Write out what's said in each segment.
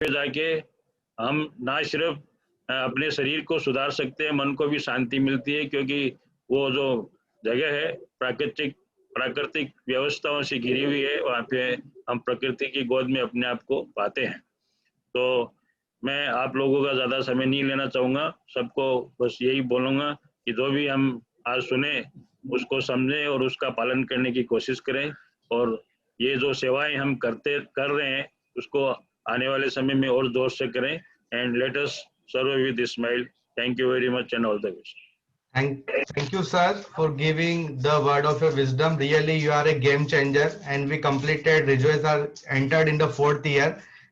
पे जाके हम ना सिर्फ अपने शरीर को सुधार सकते हैं, मन को भी शांति मिलती है, क्योंकि वो जो जगह है प्राकृतिक व्यवस्थाओं से घिरी हुई है, वहाँ पे हम प्रकृति की गोद में अपने आप को पाते हैं। तो मैं आप लोगों का ज़्यादा समय नहीं लेना चाहूँगा, सबको बस यही बोलूँगा कि जो भी हम आज सुने उसको समझें और उसका पालन करने की कोशिश करें, और ये जो सेवाएं हम कर रहे हैं उसको आने वाले समय में और जोर से करें। And let us serve with smile. Thank you very much and all the best. Thank you, sir, for giving the word of your wisdom. Really, you are a game changer, and we completed. Rejoice are entered in the 4th year.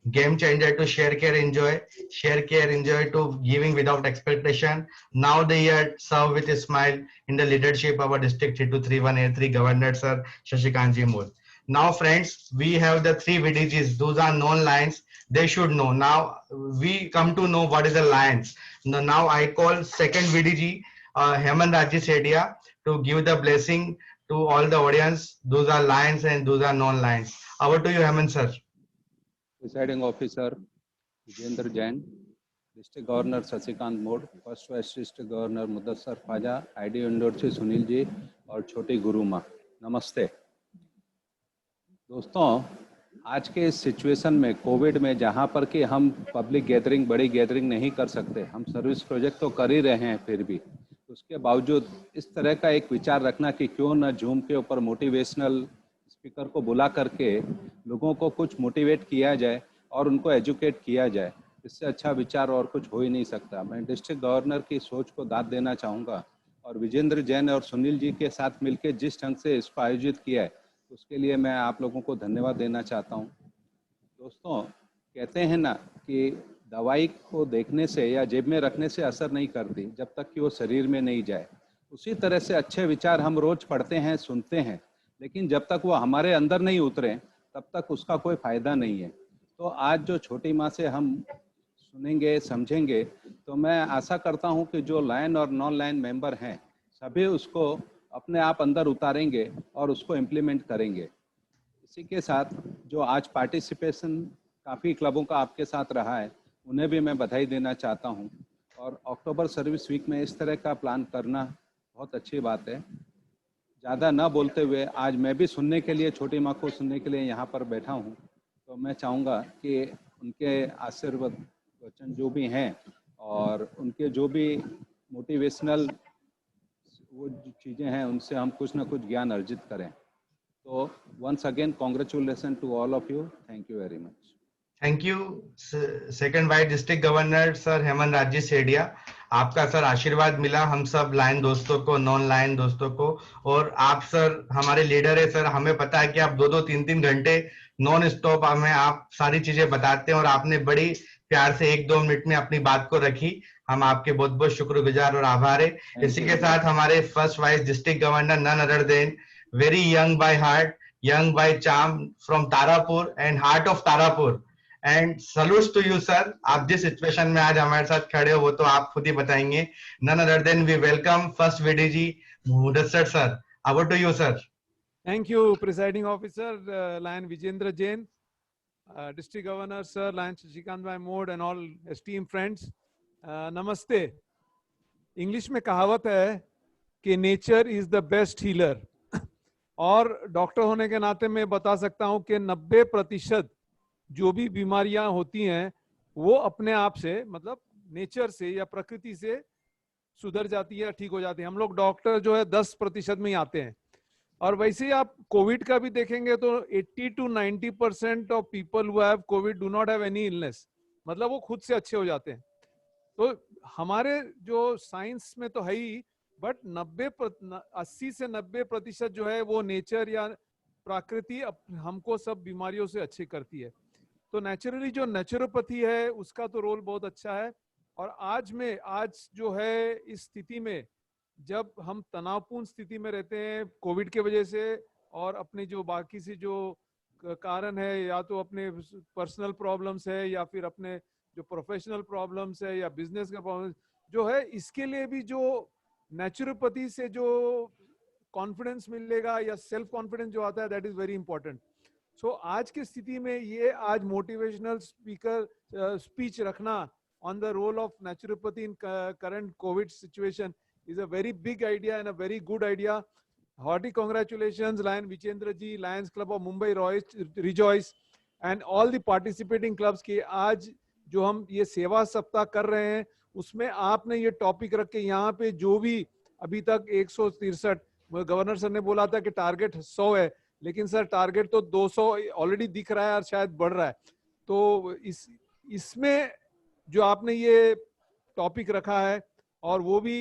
Game changer to share care, enjoy to giving without expectation. Now the year serve with a smile in the leadership of our district 323183 Governor Sir Shashikant Ji Mood. Now, friends, we have the 3 VDGs. Those are known lines. They should know. Now we come to know what is the lines. Now I call second VDG. Hemant Raji Sedia to give the blessing to all the audience. Those are lines and those are non-lines. Over to you, Hemant sir. Presiding officer Vijendra Jain, District Governor Shashikant Mode, First Vice District Governor Mudassar Khwaja, ID Indore से सुनील जी और छोटी गुरु माँ, नमस्ते। दोस्तों, आज के इस situation में कोविड में जहाँ पर कि हम पब्लिक गैदरिंग, बड़ी गैदरिंग नहीं कर सकते, हम सर्विस प्रोजेक्ट तो कर ही रहे हैं, फिर भी उसके बावजूद इस तरह का एक विचार रखना कि क्यों न जूम के ऊपर मोटिवेशनल स्पीकर को बुला करके लोगों को कुछ मोटिवेट किया जाए और उनको एजुकेट किया जाए, इससे अच्छा विचार और कुछ हो ही नहीं सकता। मैं डिस्ट्रिक्ट गवर्नर की सोच को दाद देना चाहूँगा और विजेंद्र जैन और सुनील जी के साथ मिलकर जिस ढंग से इसको आयोजित किया है उसके लिए मैं आप लोगों को धन्यवाद देना चाहता हूँ। दोस्तों, कहते हैं ना कि दवाई को देखने से या जेब में रखने से असर नहीं करती जब तक कि वो शरीर में नहीं जाए। उसी तरह से अच्छे विचार हम रोज पढ़ते हैं, सुनते हैं, लेकिन जब तक वो हमारे अंदर नहीं उतरे तब तक उसका कोई फायदा नहीं है। तो आज जो छोटी माँ से हम सुनेंगे, समझेंगे, तो मैं आशा करता हूँ कि जो लाइन और नॉन लाइन मेंबर हैं सभी उसको अपने आप अंदर उतारेंगे और उसको इम्प्लीमेंट करेंगे। इसी के साथ जो आज पार्टिसिपेशन काफ़ी क्लबों का आपके साथ रहा है उन्हें भी मैं बधाई देना चाहता हूं। और अक्टूबर सर्विस वीक में इस तरह का प्लान करना बहुत अच्छी बात है। ज़्यादा ना बोलते हुए आज मैं भी सुनने के लिए, छोटी माँ को सुनने के लिए यहाँ पर बैठा हूँ, तो मैं चाहूँगा कि उनके आशीर्वाद वचन जो भी हैं और उनके जो भी मोटिवेशनल वो चीज़ें हैं उनसे हम कुछ ना कुछ ज्ञान अर्जित करें। तो once again congratulations to all of you. Thank you very much. Thank you, second Vice District Governor Sir Hemant राजी सेडिया। आपका सर आशीर्वाद मिला हम सब लाइन दोस्तों को, नॉन लाइन दोस्तों को, और आप सर हमारे लीडर है सर। हमें पता है कि आप 2-2, 3-3 घंटे नॉन स्टॉप हमें आप सारी चीजें बताते हैं और आपने बड़ी प्यार से 1-2 मिनट में अपनी बात को रखी। हम आपके बहुत बहुत शुक्रगुजार और आभार है। इसी के साथ हमारे first vice district governor none other than very young by heart, young by charm from Tarapur and heart of Tarapur. And salutes to you, sir. आप जिस सिचुएशन में आज हमारे साथ खड़े हो वो तो आप खुद ही बताएंगे। None other than we welcome first VDG Mudassar sir. Over to you, sir. Thank you, Presiding Officer, Lion Vijendra Jain, District Governor Sir Lion Shashikant Bhai Mode and all esteemed friends. Namaste. English में कहावत है कि nature is the best healer. और doctor होने के नाते मैं बता सकता हूं कि 90% जो भी बीमारियां होती हैं वो अपने आप से, मतलब नेचर से या प्रकृति से सुधर जाती है, ठीक हो जाती है। हम लोग डॉक्टर जो है 10% में ही आते हैं। और वैसे ही आप कोविड का भी देखेंगे तो 80 to 90% of people who have Covid do not have any illness, मतलब वो खुद से अच्छे हो जाते हैं। तो हमारे जो साइंस में तो है ही, बट 80 से 90% जो है वो नेचर या प्रकृति हमको सब बीमारियों से अच्छे करती है। तो नेचुरली जो नेचुरोपैथी है उसका तो रोल बहुत अच्छा है। और आज जो है इस स्थिति में जब हम तनावपूर्ण स्थिति में रहते हैं कोविड के वजह से, और अपने जो बाकी से जो कारण है, या तो अपने पर्सनल प्रॉब्लम्स है या फिर अपने जो प्रोफेशनल प्रॉब्लम्स है या बिजनेस का प्रॉब्लम जो है, इसके लिए भी जो नेचुरोपैथी से जो कॉन्फिडेंस मिलेगा या सेल्फ कॉन्फिडेंस जो आता है, दैट इज वेरी इंपॉर्टेंट। सो आज की स्थिति में ये आज मोटिवेशनल स्पीच रखना on the role of naturopathy in current COVID situation is a very big idea and a very good idea. Hearty congratulations, Lion Vichendra ji, Lions Club of Mumbai Rejoice, and all the participating clubs के आज जो हम ये सेवा सप्ताह कर रहे हैं उसमें आपने ये टॉपिक रख के यहाँ पे जो भी अभी तक 163, गवर्नर सर ने बोला था कि टारगेट 100 है, लेकिन सर टारगेट तो 200 ऑलरेडी दिख रहा है और शायद बढ़ रहा है। तो इसमें जो आपने ये टॉपिक रखा है और वो भी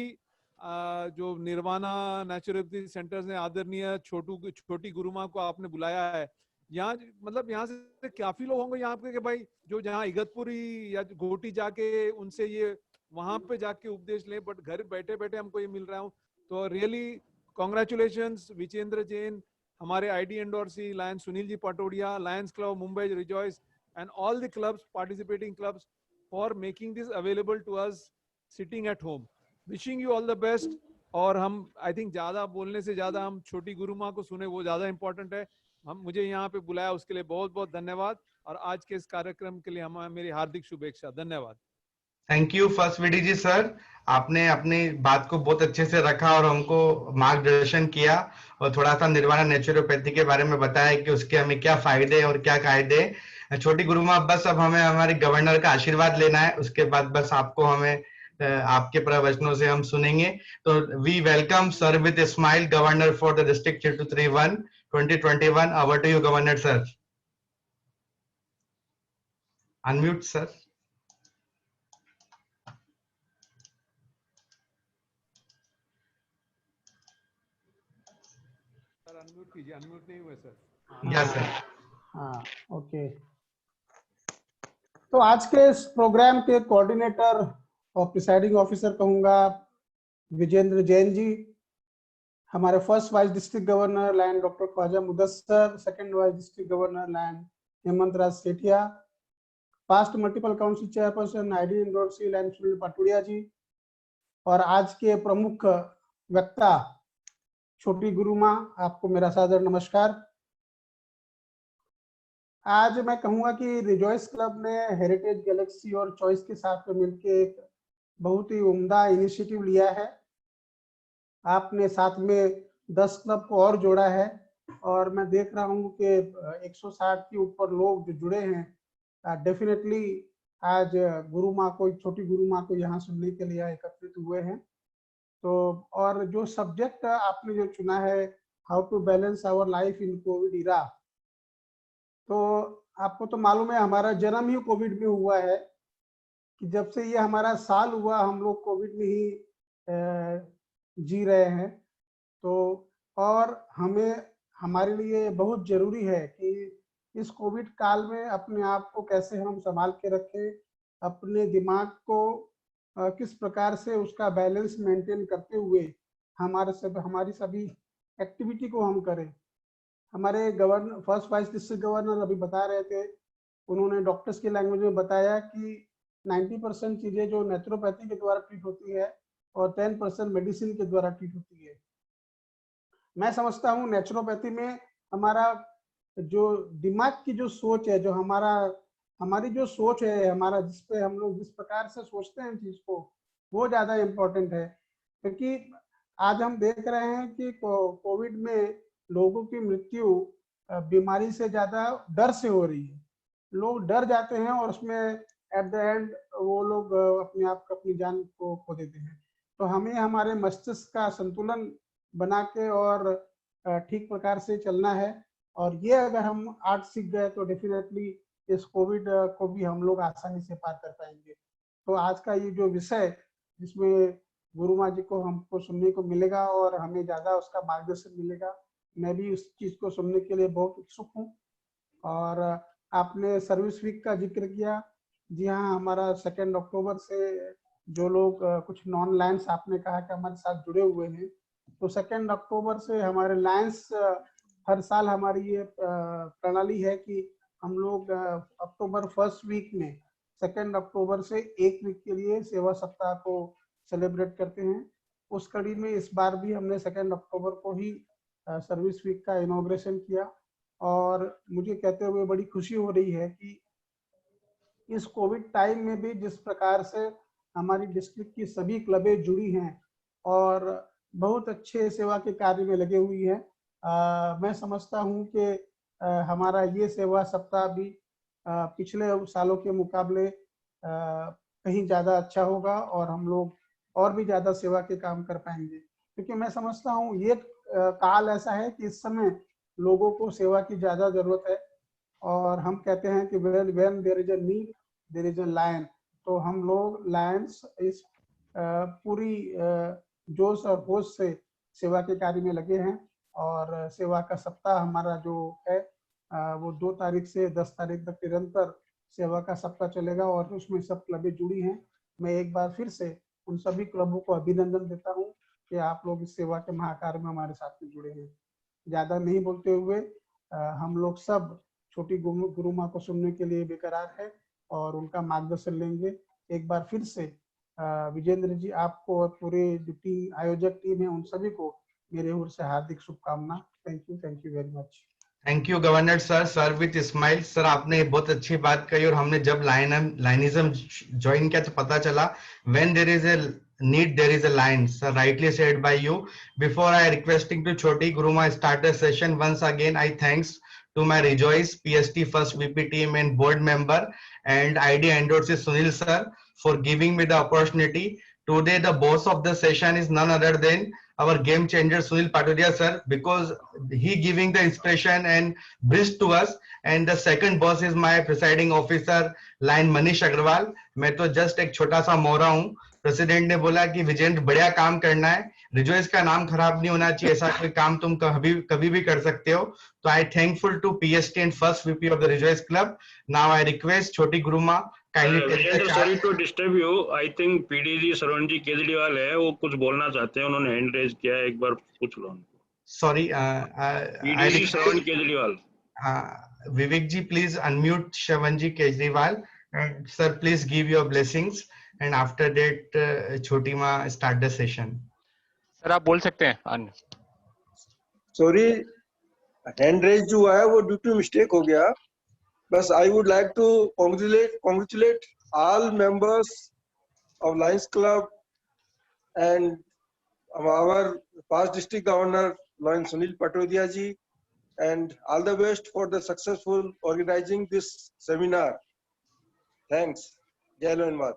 जो निर्वाणा नेचुरोपैथी सेंटर्स ने आदरणीय छोटी गुरुमा को आपने बुलाया है, यहाँ मतलब यहाँ से काफी लोग होंगे यहाँ पे कि भाई जो जहाँ इगतपुरी या घोटी जाके उनसे ये वहां पे जाके उपदेश लें, बट घर बैठे बैठे हमको ये मिल रहा हूँ। तो रियली कॉन्ग्रेचुलेशंस विजेंद्र जैन, हमारे ID endorsee, lion Sunil ji Patodia, lions club Mumbai rejoice and all the clubs, participating clubs for making this available to us sitting at home. Wishing you all the best. और हम आई थिंक ज्यादा बोलने से ज्यादा हम छोटी गुरु माँ को सुने वो ज्यादा इंपॉर्टेंट है। हम मुझे यहाँ पे बुलाया उसके लिए बहुत बहुत धन्यवाद और आज के इस कार्यक्रम के लिए हम मेरी हार्दिक शुभेच्छा। धन्यवाद। Thank you first VD ji sir, आपने अपनी बात को बहुत अच्छे से रखा और हमको मार्गदर्शन किया और थोड़ा सा निर्वाणा नेचुरोपैथी के बारे में बताया कि उसके हमें क्या फायदे और क्या कायदे। छोटी गुरुमा, बस अब हमें हमारे गवर्नर का आशीर्वाद लेना है, उसके बाद बस आपको हमें आपके प्रवचनों से हम सुनेंगे। तो we welcome sir with smile governor for the district 0231 2021। Over to you governor sir. Unmute sir. Sir unmute कीजिए, अनम्यूट नहीं हुआ सर। Yes sir. हाँ ओके। तो आज के इस प्रोग्राम के कोऑर्डिनेटर और प्रिसाइडिंग ऑफिसर कहूंगा विजेंद्र जैन जी, हमारे first vice district governor lion doctor Khwaja Mudassar, second vice district governor lion Hemant Raj Sethia, past multiple council chairperson ID endorsee lion Sunil Patodia ji, और आज के प्रमुख वक्ता छोटी गुरुमा, आपको मेरा सादर नमस्कार। आज मैं कहूंगा कि रिजॉइस क्लब ने हेरिटेज गैलेक्सी और चॉइस के साथ में मिलकर एक बहुत ही उम्दा इनिशिएटिव लिया है। आपने साथ में 10 क्लब को और जोड़ा है और मैं देख रहा हूं कि 160 के ऊपर लोग जो जुड़े हैं। डेफिनेटली आज गुरुमा को, छोटी गुरुमा को यहाँ सुनने के लिए एकत्रित हुए हैं। तो और जो सब्जेक्ट आपने जो चुना है, how to balance our life in COVID era, तो आपको तो मालूम है हमारा जन्म ही कोविड में हुआ है कि जब से ये हमारा साल हुआ हम लोग कोविड में ही जी रहे हैं। तो और हमें, हमारे लिए बहुत जरूरी है कि इस कोविड काल में अपने आप को कैसे हम संभाल के रखें, अपने दिमाग को किस प्रकार से उसका बैलेंस मेंटेन करते हुए हमारी सभी एक्टिविटी को हम करें। हमारे governor, first vice district governor अभी बता रहे थे, उन्होंने डॉक्टर्स की लैंग्वेज में बताया कि 90% चीजें जो नेचुरोपैथी के द्वारा ट्रीट होती है और 10% मेडिसिन के द्वारा ट्रीट होती है। मैं समझता हूँ नेचुरोपैथी में हमारा जो दिमाग की जो सोच है, जो हमारी जो सोच है, हमारा जिस पे हम लोग जिस प्रकार से सोचते हैं चीज को, वो ज्यादा इम्पोर्टेंट है। क्योंकि आज हम देख रहे हैं कि कोविड में लोगों की मृत्यु बीमारी से ज्यादा डर से हो रही है। लोग डर जाते हैं और उसमें एट द एंड वो लोग अपने आप को, अपनी जान को खो देते हैं। तो हमें हमारे मस्तिष्क का संतुलन बना के और ठीक प्रकार से चलना है, और ये अगर हम आर्ट सीख गए तो डेफिनेटली इस कोविड को भी हम लोग आसानी से पार कर पाएंगे। तो आज का ये जो विषय, जिसमें गुरुमा जी को हमको सुनने को मिलेगा और हमें ज्यादा उसका मार्गदर्शन मिलेगा, मैं भी उस चीज को सुनने के लिए बहुत उत्सुक हूँ। और आपने सर्विस वीक का जिक्र किया, जी हाँ, हमारा 2 अक्टूबर से जो लोग कुछ नॉन लायंस आपने कहा कि हमारे साथ जुड़े हुए हैं, तो 2 अक्टूबर से हमारे लायंस, हर साल हमारी ये प्रणाली है कि हम लोग अक्टूबर फर्स्ट वीक में 2 अक्टूबर से 1 वीक के लिए सेवा सप्ताह को सेलिब्रेट करते हैं। उस कड़ी में इस बार भी हमने 2 अक्टूबर को ही सर्विस वीक का इनॉग्रेशन किया और मुझे कहते हुए बड़ी खुशी हो रही है कि इस कोविड टाइम में भी जिस प्रकार से हमारी डिस्ट्रिक्ट की सभी क्लबें जुड़ी हैं और बहुत अच्छे सेवा के कार्य में लगे हुई हैं। मैं समझता हूं कि हमारा ये सेवा सप्ताह भी पिछले सालों के मुकाबले कहीं ज्यादा अच्छा होगा और हम लोग और भी ज्यादा सेवा के काम कर पाएंगे, क्योंकि मैं समझता हूँ ये काल ऐसा है कि इस समय लोगों को सेवा की ज्यादा जरूरत है। और हम कहते हैं कि when there is a need there is a lion, तो हम लोग लायंस इस पूरी जोश और होश से सेवा के कार्य में लगे हैं। और सेवा का सप्ताह हमारा जो है वो 2 तारीख से 10 तारीख तक निरंतर सेवा का सप्ताह चलेगा और उसमें सब क्लबें जुड़ी हैं। मैं एक बार फिर से उन सभी क्लबों को अभिनंदन देता हूं कि आप लोग इस सेवा के महाकार्य में हमारे साथ में जुड़े हैं। ज्यादा नहीं बोलते हुए हम लोग सब छोटी गुरु माँ को सुनने के लिए बेकरार है और उनका मार्गदर्शन लेंगे। एक बार फिर से विजेंद्र जी, आपको और पूरे जो टीम आयोजक टीम है उन सभी को मेरे ओर से हार्दिक शुभकामना। Thank you very much. Thank you governor sir. Sir with smile. Sir आपने बहुत अच्छी बात कही और हमने जब लाइनिज्म ज्वाइन किया तो पता चला when there is a need there is a line, sir, rightly said by you. Before I requesting to Choti Guruma start the session, once again I thanks to my Rejoice PST first VP team and board member and ID endorses Sunil sir for giving me the opportunity. Today the boss of the session is none other than our game changer Sunil Patodia sir, because he giving the inspiration and bridge to us. And the second boss is my presiding officer line Manish Agrawal. मैं तो just एक छोटा सा मोहरा हूँ। President ने बोला कि विजेंद्र बढ़िया काम करना है, रिजॉइस का नाम खराब नहीं होना चाहिए, ऐसा कोई काम तुम कभी भी कर सकते हो। तो I thankful to PST and first VP of the rejoice club. Now I request छोटी Guruma kindly take the sorry to disturb you. I think PDG Saravan ji Kejriwal है, वो कुछ बोलना चाहते हैं, उन्होंने हैंड रेज किया है, एक बार पूछ लो उनको। Sorry PDG Shravan Kejriwal. Vivek ji please unmute Shravan ji Kejriwal and sir please give your blessings and after that छोटी माँ start the session. सर आप बोल सकते हैं। सॉरी, हैंड रेज जो है वो ड्यू टू मिस्टेक हो गया। बस I would like to congratulate all members of Lions Club and our past district governor Lion Sunil Patodia ji, and all the best for the successful organizing this seminar. Thanks. Jai Lonwat.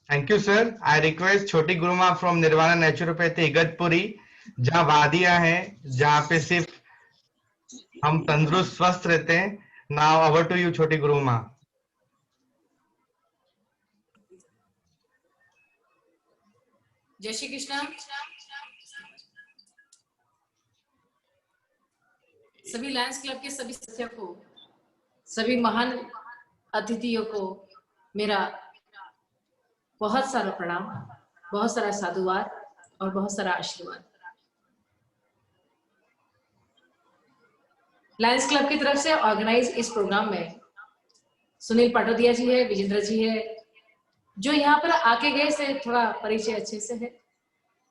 Thank you sir. I request छोटी गुरुमा from Nirvana Naturopathy Igatpuri, जहाँ वादियां हैं, जहाँ पे सिर्फ हम तंदुरुस्त स्वस्थ रहते हैं। Now over to you छोटी गुरुमा। जय श्री कृष्ण। सभी लायंस क्लब के सभी सदस्यों को, सभी महान अतिथियों को मेरा बहुत सारा प्रणाम, बहुत सारा साधुवाद और बहुत सारा आशीर्वाद। लायंस क्लब की तरफ से ऑर्गेनाइज इस प्रोग्राम में सुनील पाटोदिया जी है, विजेंद्र जी है, जो यहाँ पर आके गए से थोड़ा परिचय अच्छे से है।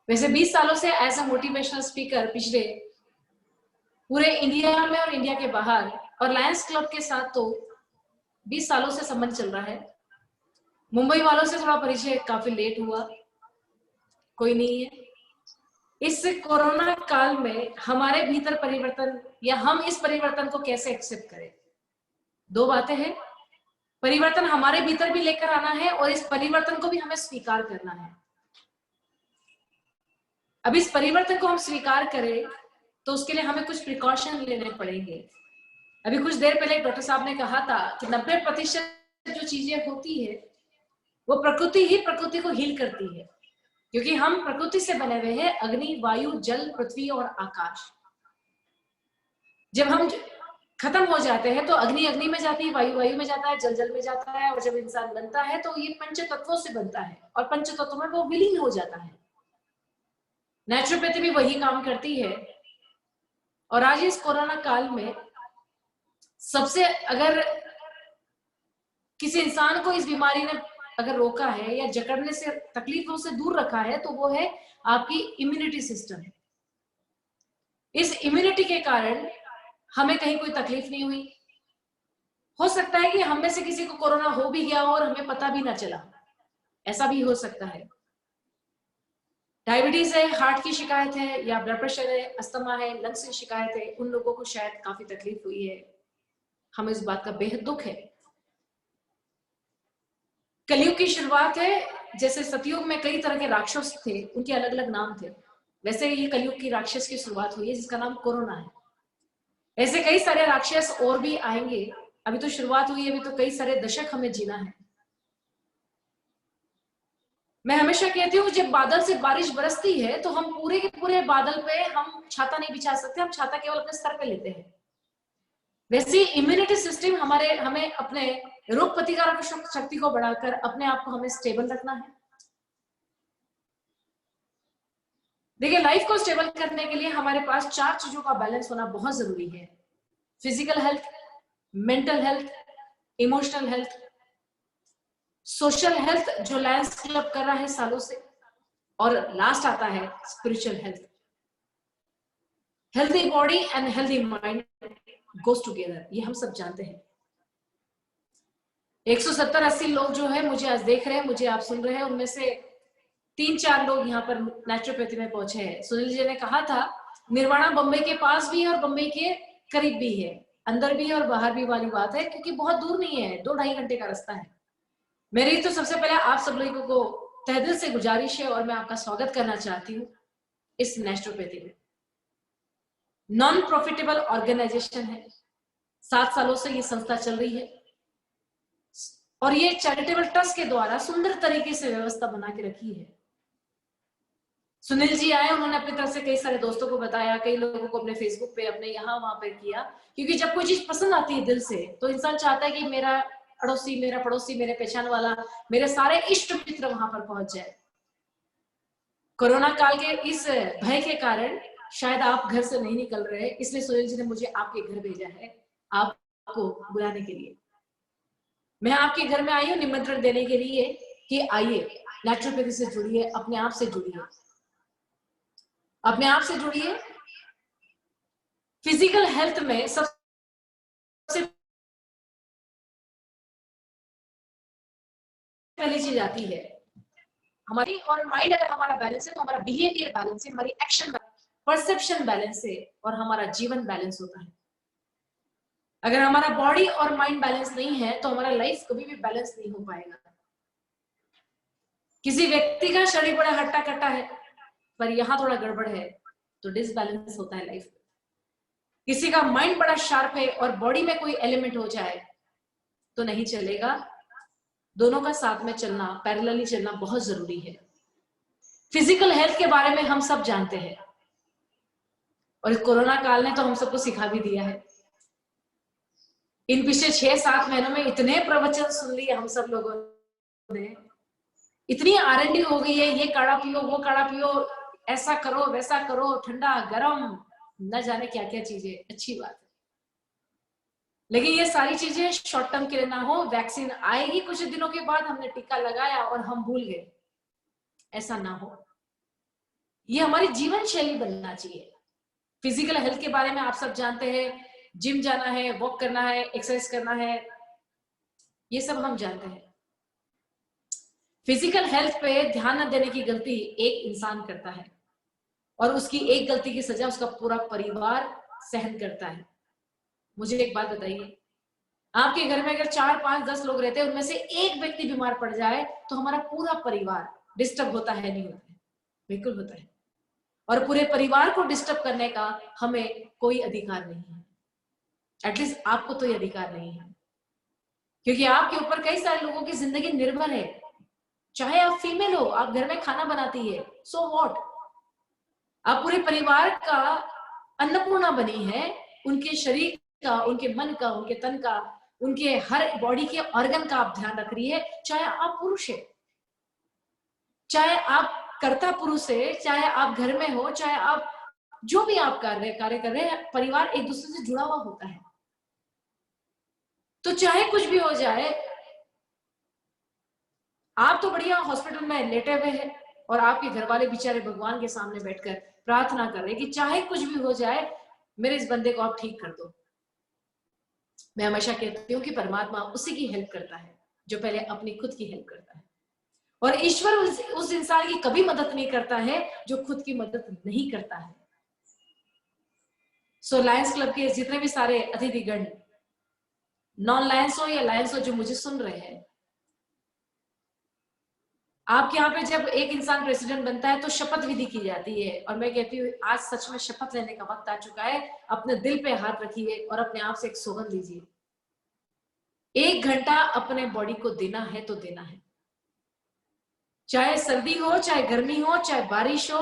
वैसे 20 सालों से एज अ मोटिवेशनल स्पीकर पिछले पूरे इंडिया में और इंडिया के बाहर, और लायंस क्लब के साथ तो 20 सालों से संबंध चल रहा है। मुंबई वालों से थोड़ा परिचय काफी लेट हुआ, कोई नहीं है। इस कोरोना काल में हमारे भीतर परिवर्तन, या हम इस परिवर्तन को कैसे एक्सेप्ट करें, 2 बातें हैं। परिवर्तन हमारे भीतर भी लेकर आना है और इस परिवर्तन को भी हमें स्वीकार करना है। अब इस परिवर्तन को हम स्वीकार करें तो उसके लिए हमें कुछ प्रिकॉशन लेने पड़ेंगे। अभी कुछ देर पहले डॉक्टर साहब ने कहा था कि 90% जो चीजें होती है वो प्रकृति ही प्रकृति को हील करती है, क्योंकि हम प्रकृति से बने हुए हैं, अग्नि, वायु, जल, पृथ्वी और आकाश। जब हम खत्म हो जाते हैं तो अग्नि अग्नि में जाती है, वायु वायु में जाता है, जल जल में जाता है, और जब इंसान बनता है तो ये पंच तत्वों से बनता है और पंच तत्वों में वो विलीन हो जाता है। नेचुरोपैथी भी वही काम करती है। और आज इस कोरोना काल में सबसे, अगर किसी इंसान को इस बीमारी ने अगर रोका है या जकड़ने से, तकलीफों से दूर रखा है, तो वो है आपकी इम्यूनिटी सिस्टम। इस इम्यूनिटी के कारण हमें कहीं कोई तकलीफ नहीं हुई। हो सकता है कि हम में से किसी को कोरोना हो भी गया हो और हमें पता भी ना चला, ऐसा भी हो सकता है। डायबिटीज है, हार्ट की शिकायत है, या ब्लड प्रेशर है, अस्थमा है, लंग्स की शिकायत है, उन लोगों को शायद काफी तकलीफ हुई है। हमें इस बात का बेहद दुख है। कलयुग की शुरुआत है। जैसे सतयुग में कई तरह के राक्षस थे, उनके अलग अलग नाम थे, वैसे ये कलयुग की राक्षस की शुरुआत हुई है जिसका नाम कोरोना है। ऐसे कई सारे राक्षस और भी आएंगे। अभी तो शुरुआत हुई है, अभी तो कई सारे दशक हमें जीना है। मैं हमेशा कहती हूँ जब बादल से बारिश बरसती है तो हम पूरे के पूरे बादल पे हम छाता नहीं बिछा सकते, हम छाता केवल अपने सर पे लेते हैं। वैसे इम्यूनिटी सिस्टम हमें अपने रोग प्रतिकारक शक्ति को बढ़ाकर अपने आप को हमें स्टेबल रखना है। देखिए, लाइफ को स्टेबल करने के लिए हमारे पास 4 चीजों का बैलेंस होना बहुत जरूरी है। Physical health, mental health, emotional health, social health जो लायंस क्लब कर रहा है सालों से, और लास्ट आता है spiritual health. Healthy body and healthy mind goes together, ये हम सब जानते हैं। 170-80 लोग जो है मुझे आज देख रहे हैं, मुझे आप सुन रहे हैं, उनमें से 3-4 लोग यहाँ पर नेचुरोपैथी में पहुंचे हैं। सुनील जी ने कहा था निर्वाणा बम्बई के पास भी है और बम्बई के करीब भी है, अंदर भी है और बाहर भी वाली बात है, क्योंकि बहुत दूर नहीं है, 2-2.5 घंटे का रास्ता है। मेरी तो सबसे पहले आप सब लोगों को तहे दिल से गुजारिश है और मैं आपका स्वागत करना चाहती हूँ इस नेचुरोपैथी में। नॉन प्रॉफिटेबल ऑर्गेनाइजेशन है, 7 सालों से ये संस्था चल रही है और ये चैरिटेबल ट्रस्ट के द्वारा सुंदर तरीके से व्यवस्था बना के रखी है। सुनील जी आए, उन्होंने अपनी तरफ से कई सारे दोस्तों को बताया, कई लोगों को अपने फेसबुक पे, अपने यहाँ वहां पे किया, क्योंकि जब कोई चीज पसंद आती है दिल से तो इंसान चाहता है कि मेरा अड़ोसी, मेरा पड़ोसी, मेरे पहचान वाला, मेरे सारे इष्ट मित्र वहां पर पहुंच जाए। कोरोना काल के इस भय के कारण शायद आप घर से नहीं निकल रहे, इसलिए सुनील जी ने मुझे आपके घर भेजा है आपको बुलाने के लिए। मैं आपके घर में आई हूँ निमंत्रण देने के लिए कि आइए नेचुरोपैथी से जुड़िए, अपने आप से जुड़िए, अपने आप से जुड़िए। फिजिकल हेल्थ में सबसे पहली चीज आती है हमारी, और माइंड अगर हमारा बैलेंस है तो हमारा बिहेवियर बैलेंस है, हमारी एक्शन, परसेप्शन बैलेंस है और हमारा जीवन बैलेंस होता है। अगर हमारा बॉडी और माइंड बैलेंस नहीं है तो हमारा लाइफ कभी भी बैलेंस नहीं हो पाएगा। किसी व्यक्ति का शरीर बड़ा हट्टा कट्टा है पर यहाँ थोड़ा गड़बड़ है तो डिसबैलेंस होता है लाइफ। किसी का माइंड बड़ा शार्प है और बॉडी में कोई एलिमेंट हो जाए तो नहीं चलेगा। दोनों का साथ में चलना, पैरेलली चलना बहुत जरूरी है। फिजिकल हेल्थ के बारे में हम सब जानते हैं और कोरोना काल ने तो हम सबको सिखा भी दिया है। इन पिछले 6-7 महीनों में इतने प्रवचन सुन लिए हम सब लोगों ने, इतनी R&D हो गई है, ये काढ़ा पियो, वो काढ़ा पियो, ऐसा करो, वैसा करो, ठंडा गरम, न जाने क्या क्या चीजें। अच्छी बात है, लेकिन ये सारी चीजें शॉर्ट टर्म के लिए ना हो। वैक्सीन आएगी कुछ दिनों के बाद, हमने टीका लगाया और हम भूल गए, ऐसा ना हो। ये हमारी जीवन शैली बनना चाहिए। फिजिकल हेल्थ के बारे में आप सब जानते हैं, जिम जाना है, वॉक करना है, एक्सरसाइज करना है, ये सब हम जानते हैं। फिजिकल हेल्थ पे ध्यान न देने की गलती एक इंसान करता है और उसकी एक गलती की सजा उसका पूरा परिवार सहन करता है। मुझे एक बात बताइए, आपके घर में अगर 4, 5, 10 लोग रहते हैं, उनमें से एक व्यक्ति बीमार पड़ जाए तो हमारा पूरा परिवार डिस्टर्ब होता है, नहीं होता है? बिल्कुल होता है। और पूरे परिवार को डिस्टर्ब करने का हमें कोई अधिकार नहीं है। एटलीस्ट आपको तो ये अधिकार नहीं है, क्योंकि आपके ऊपर कई सारे लोगों की जिंदगी निर्भर है। चाहे आप फीमेल हो, आप घर में खाना बनाती है, सो व्हाट, आप पूरे परिवार का अन्नपूर्णा बनी है। उनके शरीर का, उनके मन का, उनके तन का, उनके हर बॉडी के ऑर्गन का आप ध्यान रख रही है। चाहे आप पुरुष है, चाहे आप कर्ता पुरुष है, चाहे आप घर में हो, चाहे आप जो भी आप कार्य कर रहे हैं, परिवार एक दूसरे से जुड़ा हुआ होता है। तो चाहे कुछ भी हो जाए, आप तो बढ़िया हॉस्पिटल में लेटे हुए हैं और आपके घर वाले बेचारे भगवान के सामने बैठकर प्रार्थना कर रहे हैं कि चाहे कुछ भी हो जाए, मेरे इस बंदे को आप ठीक कर दो। मैं हमेशा कहती हूँ कि परमात्मा उसी की हेल्प करता है जो पहले अपनी खुद की हेल्प करता है, और ईश्वर उस इंसान की कभी मदद नहीं करता है जो खुद की मदद नहीं करता है। सो लायंस क्लब के जितने भी सारे अतिथिगण, नॉन लायंस हो या लायंस हो, जो मुझे सुन रहे हैं, आपके यहाँ पे जब एक इंसान प्रेसिडेंट बनता है तो शपथ विधि की जाती है, और मैं कहती हूँ आज सच में शपथ लेने का वक्त आ चुका है। अपने दिल पे हाथ रखिए और अपने आप से एक सौगंध लीजिए, 1 घंटा अपने बॉडी को देना है तो देना है, चाहे सर्दी हो, चाहे गर्मी हो, चाहे बारिश हो,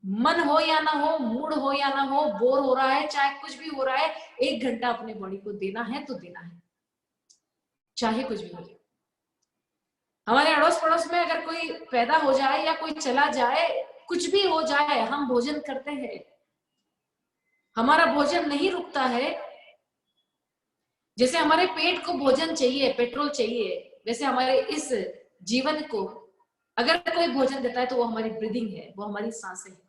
मन हो या ना हो, मूड हो या ना हो, बोर हो रहा है, चाहे कुछ भी हो रहा है, 1 घंटा अपने बॉडी को देना है तो देना है, चाहे कुछ भी हो जाए। हमारे अड़ोस पड़ोस में अगर कोई पैदा हो जाए या कोई चला जाए, कुछ भी हो जाए, हम भोजन करते हैं, हमारा भोजन नहीं रुकता है। जैसे हमारे पेट को भोजन चाहिए, पेट्रोल चाहिए, वैसे हमारे इस जीवन को अगर कोई भोजन देता है तो वो हमारी ब्रीदिंग है, वो हमारी सांसें है।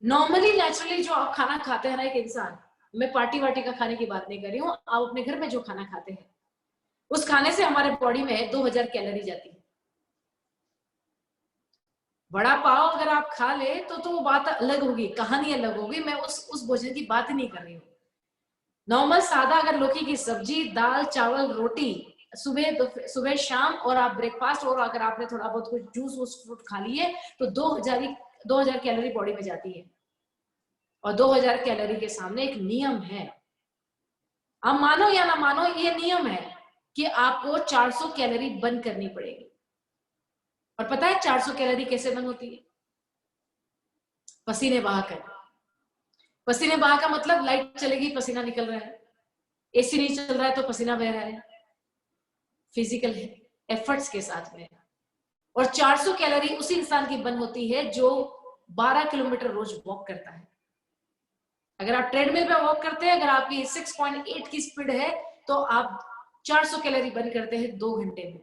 नॉर्मली नेचुरली जो आप खाना खाते हैं ना एक इंसान, मैं पार्टी वार्टी का खाने की बात नहीं कर रही हूँ, आप अपने घर में जो खाना खाते हैं उस खाने से हमारे बॉडी में 2000 कैलोरी जाती है। बड़ा पाव अगर आप खा ले तो वो बात अलग होगी, कहानी अलग होगी, मैं उस भोजन की बात ही नहीं कर रही हूँ। नॉर्मल सादा अगर लौकी की सब्जी, दाल, चावल, रोटी सुबह शाम, और आप ब्रेकफास्ट, और अगर आपने थोड़ा बहुत कुछ जूस फ्रूट खा लिए तो 2000 कैलोरी बॉडी में जाती है। और 2000 कैलोरी के सामने एक नियम है, आप मानो या ना मानो, ये नियम है कि आपको 400 कैलोरी बर्न करनी पड़ेगी। और पता है 400 कैलोरी कैसे बर्न होती है? पसीने बहाकर। पसीने बहा का मतलब लाइट चलेगी, पसीना निकल रहा है, एसी नहीं चल रहा है तो पसीना बह रहा है, फिजिकल एफर्ट्स के साथ में। और 400 कैलोरी उसी इंसान की बर्न होती है जो 12 किलोमीटर रोज वॉक करता है। अगर आप ट्रेडमिल पे वॉक करते हैं, अगर आपकी 6.8 की स्पीड है तो आप 400 कैलोरी बर्न करते हैं 2 घंटे में।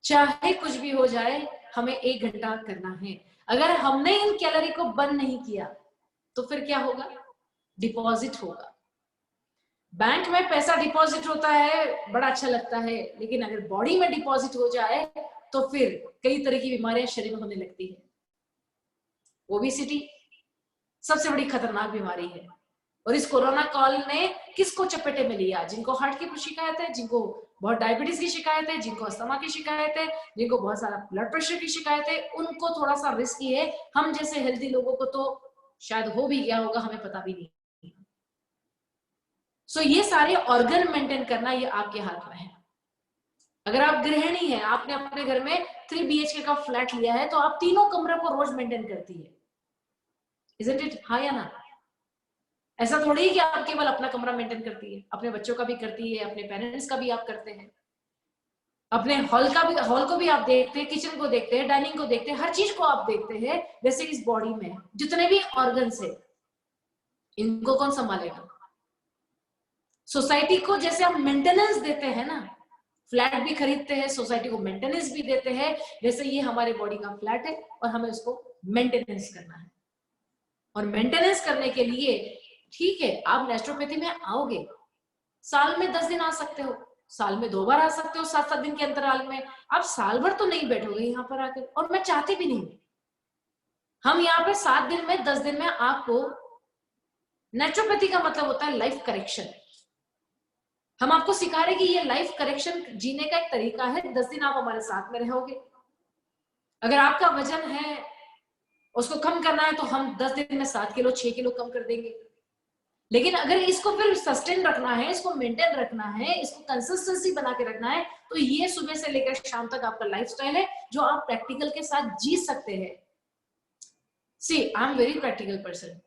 चाहे कुछ भी हो जाए, हमें 1 घंटा करना है। अगर हमने इन कैलोरी को बर्न नहीं किया तो फिर क्या होगा? डिपॉजिट होगा। बैंक में पैसा डिपॉजिट होता है, बड़ा अच्छा लगता है, लेकिन अगर बॉडी में डिपॉजिट हो जाए तो फिर कई तरह की बीमारियां शरीर में होने लगती है। ओबेसिटी सबसे बड़ी खतरनाक बीमारी है, और इस कोरोना काल ने किसको चपेटे में लिया? जिनको हार्ट की शिकायत है, जिनको बहुत डायबिटीज की शिकायत है, जिनको अस्थमा की शिकायत है, जिनको बहुत सारा ब्लड प्रेशर की शिकायत है, उनको थोड़ा सा रिस्की है। हम जैसे हेल्दी लोगों को तो शायद हो भी गया होगा, हमें पता भी नहीं। सो ये सारे ऑर्गन मेंटेन करना ये आपके हाथ में है। अगर आप गृहिणी हैं, आपने अपने घर में 3 BHK का फ्लैट लिया है तो आप तीनों कमरे को रोज मेंटेन करती है, इजंट इट? हाँ या ना? ऐसा थोड़ी है कि आप केवल अपना कमरा मेंटेन करती है, अपने बच्चों का भी करती है, अपने पेरेंट्स का भी आप करते हैं, अपने हॉल को भी आप देखते हैं, किचन को देखते हैं, डाइनिंग को देखते हैं, हर चीज को आप देखते हैं। वैसे इस बॉडी में जितने भी ऑर्गन्स है, इनको कौन संभालेगा? सोसाइटी को जैसे हम मेंटेनेंस देते हैं ना, फ्लैट भी खरीदते हैं, सोसाइटी को मेंटेनेंस भी देते हैं, वैसे ये हमारे बॉडी का फ्लैट है और हमें उसको मेंटेनेंस करना है। और मेंटेनेंस करने के लिए ठीक है, आप नेचुरोपैथी में आओगे, साल में 10 दिन आ सकते हो, साल में 2 बार आ सकते हो, 7-7 दिन के अंतराल में। आप साल भर तो नहीं बैठोगे यहाँ पर आकर, और मैं चाहती भी नहीं। हम यहाँ पे 7 दिन में, 10 दिन में आपको, नेचुरोपैथी का मतलब होता है लाइफ करेक्शन। हम आपको सिखा रहे कि ये लाइफ करेक्शन जीने का एक तरीका है। 10 दिन आप हमारे साथ में रहोगे। अगर आपका वजन है, उसको कम करना है, तो हम 10 दिन में 7 किलो 6 किलो कम कर देंगे। लेकिन अगर इसको फिर सस्टेन रखना है, इसको मेंटेन रखना है, इसको कंसिस्टेंसी बना के रखना है, तो ये सुबह से लेकर शाम तक आपका लाइफस्टाइल है जो आप प्रैक्टिकल के साथ जी सकते हैं। See I am very practical person.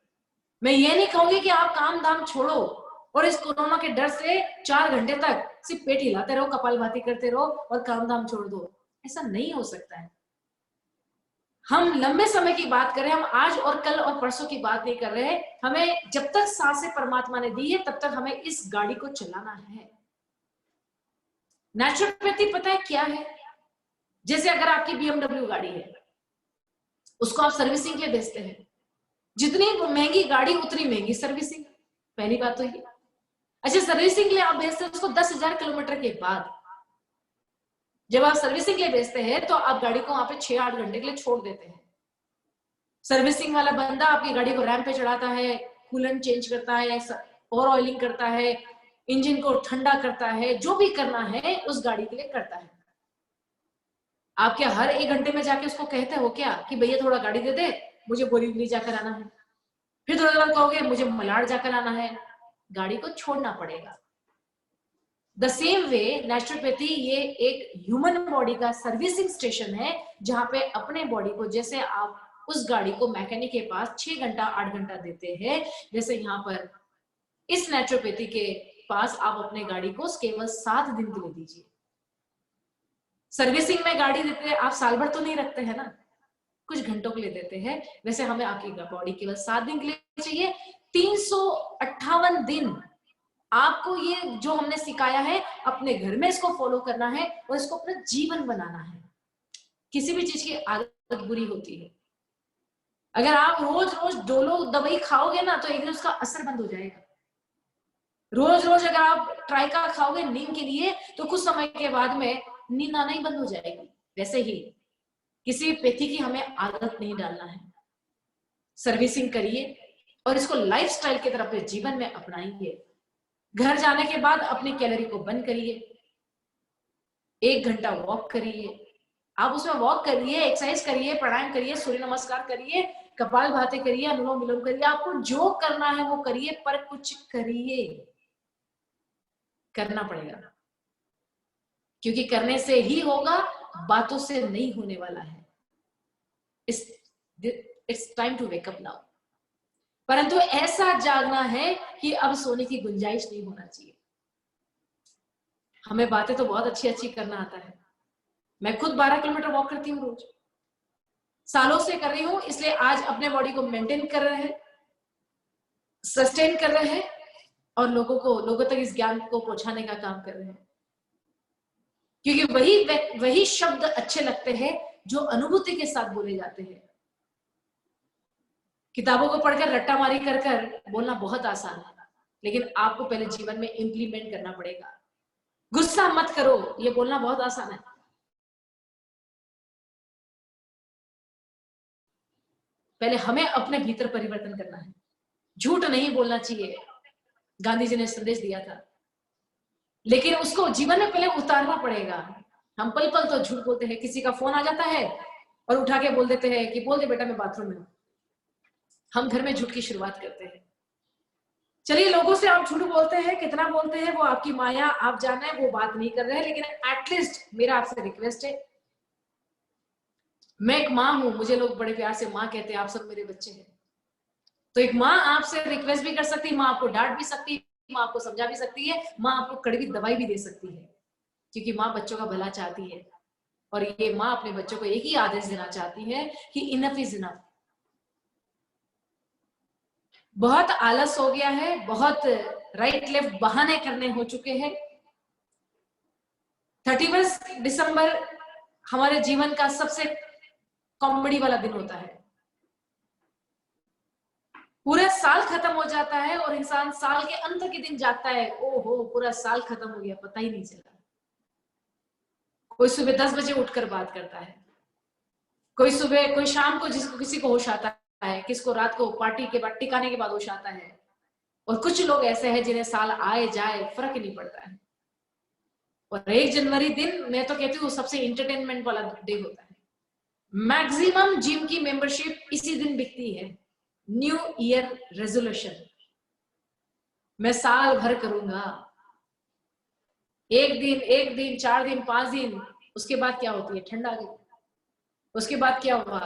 मैं ये नहीं कहूंगी कि आप काम धाम छोड़ो और इस कोरोना के डर से 4 घंटे तक सिर्फ पेट हिलाते रहो, कपालभाति करते रहो और काम धाम छोड़ दो। ऐसा नहीं हो सकता है। हम लंबे समय की बात करें, हम आज और कल और परसों की बात नहीं कर रहे। हमें जब तक सांसें परमात्मा ने दी है तब तक हमें इस गाड़ी को चलाना है। नेचुरोपैथी पता है क्या है? जैसे अगर आपकी BMW गाड़ी है, उसको आप सर्विसिंग के लिए भेजते हैं। जितनी महंगी गाड़ी उतनी महंगी सर्विसिंग। पहली बात तो ये। अच्छा, सर्विसिंग के लिए आप भेजते हैं उसको 10,000 किलोमीटर के बाद। जब आप सर्विसिंग के लिए भेजते हैं तो आप गाड़ी को वहां पे 6-8 घंटे के लिए छोड़ देते हैं। सर्विसिंग वाला बंदा आपकी गाड़ी को रैंप पे चढ़ाता है, कूलेंट चेंज करता है, और ऑयलिंग करता है, इंजन को ठंडा करता है, जो भी करना है उस गाड़ी के लिए करता है। आप क्या हर 1 घंटे में जाके उसको कहते हो क्या कि भैया थोड़ा गाड़ी दे दे, मुझे बोरीवली जाकर आना है, फिर थोड़ी देर कहोगे मुझे मलाड जाकर आना है, गाड़ी को छोड़ना पड़ेगा। द सेम वे नेचुरोपैथी ये एक ह्यूमन बॉडी का सर्विसिंग स्टेशन है, जहां पे अपने बॉडी को, जैसे आप उस गाड़ी को मैकेनिक के पास 6 घंटा 8 घंटा देते हैं, जैसे यहाँ पर इस नेचुरोपैथी के पास आप अपने गाड़ी को केवल 7 दिन के लिए दीजिए। सर्विसिंग में गाड़ी देते हैं आप साल भर तो नहीं रखते हैं ना, कुछ घंटों के लिए देते हैं। वैसे हमें आपकी बॉडी केवल 7 दिन के लिए चाहिए। 358 दिन आपको ये जो हमने सिखाया है अपने घर में इसको फॉलो करना है और इसको अपना जीवन बनाना है। किसी भी चीज की आदत बुरी होती है, अगर आप रोज रोज डोलो दवाई खाओगे ना तो एक दिन उसका असर बंद हो जाएगा। रोज रोज अगर आप ट्राइका खाओगे नींद के लिए तो कुछ समय के बाद में नींद आना ही बंद हो जाएगी। वैसे ही किसी पैथी की हमें आदत नहीं डालना है। सर्विसिंग करिए और इसको लाइफस्टाइल की तरह अपने जीवन में अपनाइए। घर जाने के बाद अपनी कैलोरी को बंद करिए, 1 घंटा वॉक करिए। आप उसमें वॉक करिए, एक्सरसाइज करिए, प्राणायाम करिए, सूर्य नमस्कार करिए, कपालभाति करिए, अनुलोम विलोम करिए, आपको जो करना है वो करिए, पर कुछ करिए, करना पड़ेगा, क्योंकि करने से ही होगा, बातों से नहीं होने वाला है। It's time to wake up now. परंतु ऐसा जागना है कि अब सोने की गुंजाइश नहीं होना चाहिए। हमें बातें तो बहुत अच्छी अच्छी करना आता है। मैं खुद 12 किलोमीटर वॉक करती हूँ रोज, सालों से कर रही हूं, इसलिए आज अपने बॉडी को मेंटेन कर रहे हैं, सस्टेन कर रहे हैं और लोगों तक इस ज्ञान को पहुंचाने का काम कर रहे हैं। क्योंकि वही शब्द अच्छे लगते हैं जो अनुभूति के साथ बोले जाते हैं। किताबों को पढ़कर रट्टा मारी कर कर बोलना बहुत आसान है, लेकिन आपको पहले जीवन में इंप्लीमेंट करना पड़ेगा। गुस्सा मत करो, ये बोलना बहुत आसान है। पहले हमें अपने भीतर परिवर्तन करना है। झूठ नहीं बोलना चाहिए, गांधी जी ने संदेश दिया था, लेकिन उसको जीवन में पहले उतारना पड़ेगा। हम पल पल तो झूठ बोलते हैं। किसी का फोन आ जाता है और उठा के बोल देते हैं कि बोल दे बेटा मैं बाथरूम में हूं। हम घर में झूठ की शुरुआत करते हैं। चलिए, लोगों से आप झूठ बोलते हैं, कितना बोलते हैं वो आपकी माया, आप जाने, वो बात नहीं कर रहे हैं, लेकिन एटलीस्ट मेरा आपसे रिक्वेस्ट है, मैं एक माँ हूं, मुझे लोग बड़े प्यार से माँ कहते हैं, आप सब मेरे बच्चे हैं, तो एक माँ आपसे रिक्वेस्ट भी कर सकती है, माँ आपको डांट भी सकती है, माँ आपको समझा भी सकती है, माँ आपको कड़वी दवाई भी दे सकती है, क्योंकि माँ बच्चों का भला चाहती है। और ये माँ अपने बच्चों को एक ही आदेश देना चाहती है कि इनफ इज इनफ। बहुत आलस हो गया है, बहुत राइट लेफ्ट बहाने करने हो चुके हैं। 31 दिसंबर हमारे जीवन का सबसे कॉमेडी वाला दिन होता है। पूरा साल खत्म हो जाता है और इंसान साल के अंत के दिन जागता है, ओहो पूरा साल खत्म हो गया, पता ही नहीं चला। कोई सुबह 10 बजे उठकर बात करता है, कोई सुबह, कोई शाम को, जिसको किसी को होश आता है, किसको रात को पार्टी के बाद टिकाने के बाद होश आता है, और कुछ लोग ऐसे हैं जिन्हें साल आए जाए फर्क ही नहीं पड़ता है। और 1 जनवरी दिन मैं तो कहती हूँ सबसे इंटरटेनमेंट वाला डे होता है। मैक्सिमम जिम की मेंबरशिप इसी दिन बिकती है। न्यू ईयर रेजोल्यूशन, मैं साल भर करूंगा। 1 दिन 4 दिन 5 दिन, उसके बाद क्या होती है, ठंड आ गई, उसके बाद क्या हुआ,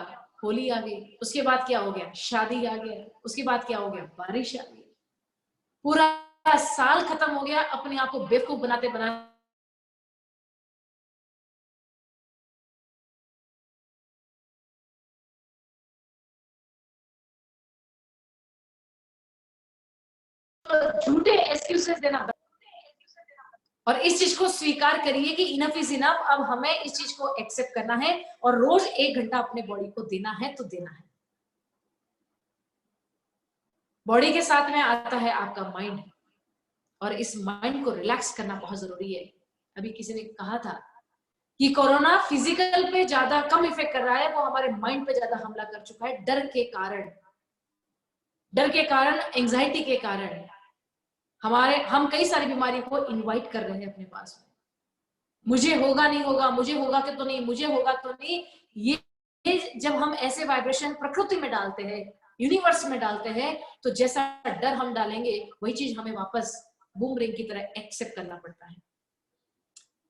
होली आ गई, उसके बाद क्या हो गया, शादी आ गया, उसके बाद क्या हो गया, बारिश आ गई, पूरा साल खत्म हो गया। अपने आप को बेवकूफ बनाते बनाते झूठे एक्सक्यूजेस देना। और इस चीज को स्वीकार करिए कि इनफ इज इनफ। अब हमें इस चीज को एक्सेप्ट करना है और रोज 1 घंटा अपने बॉडी को देना है तो देना है। बॉडी के साथ में आता है आपका माइंड, और इस माइंड को रिलैक्स करना बहुत जरूरी है। अभी किसी ने कहा था कि कोरोना फिजिकल पे ज्यादा कम इफेक्ट कर रहा है, वो हमारे माइंड पे ज्यादा हमला कर चुका है, डर के कारण, एंजाइटी के कारण हम कई सारी बीमारी को इनवाइट कर रहे हैं अपने पास में। मुझे होगा नहीं होगा, मुझे होगा कि तो नहीं, मुझे होगा तो नहीं। ये जब हम ऐसे वाइब्रेशन प्रकृति में डालते हैं, यूनिवर्स में डालते हैं, तो जैसा डर हम डालेंगे वही चीज हमें वापस बूमरैंग की तरह एक्सेप्ट करना पड़ता है।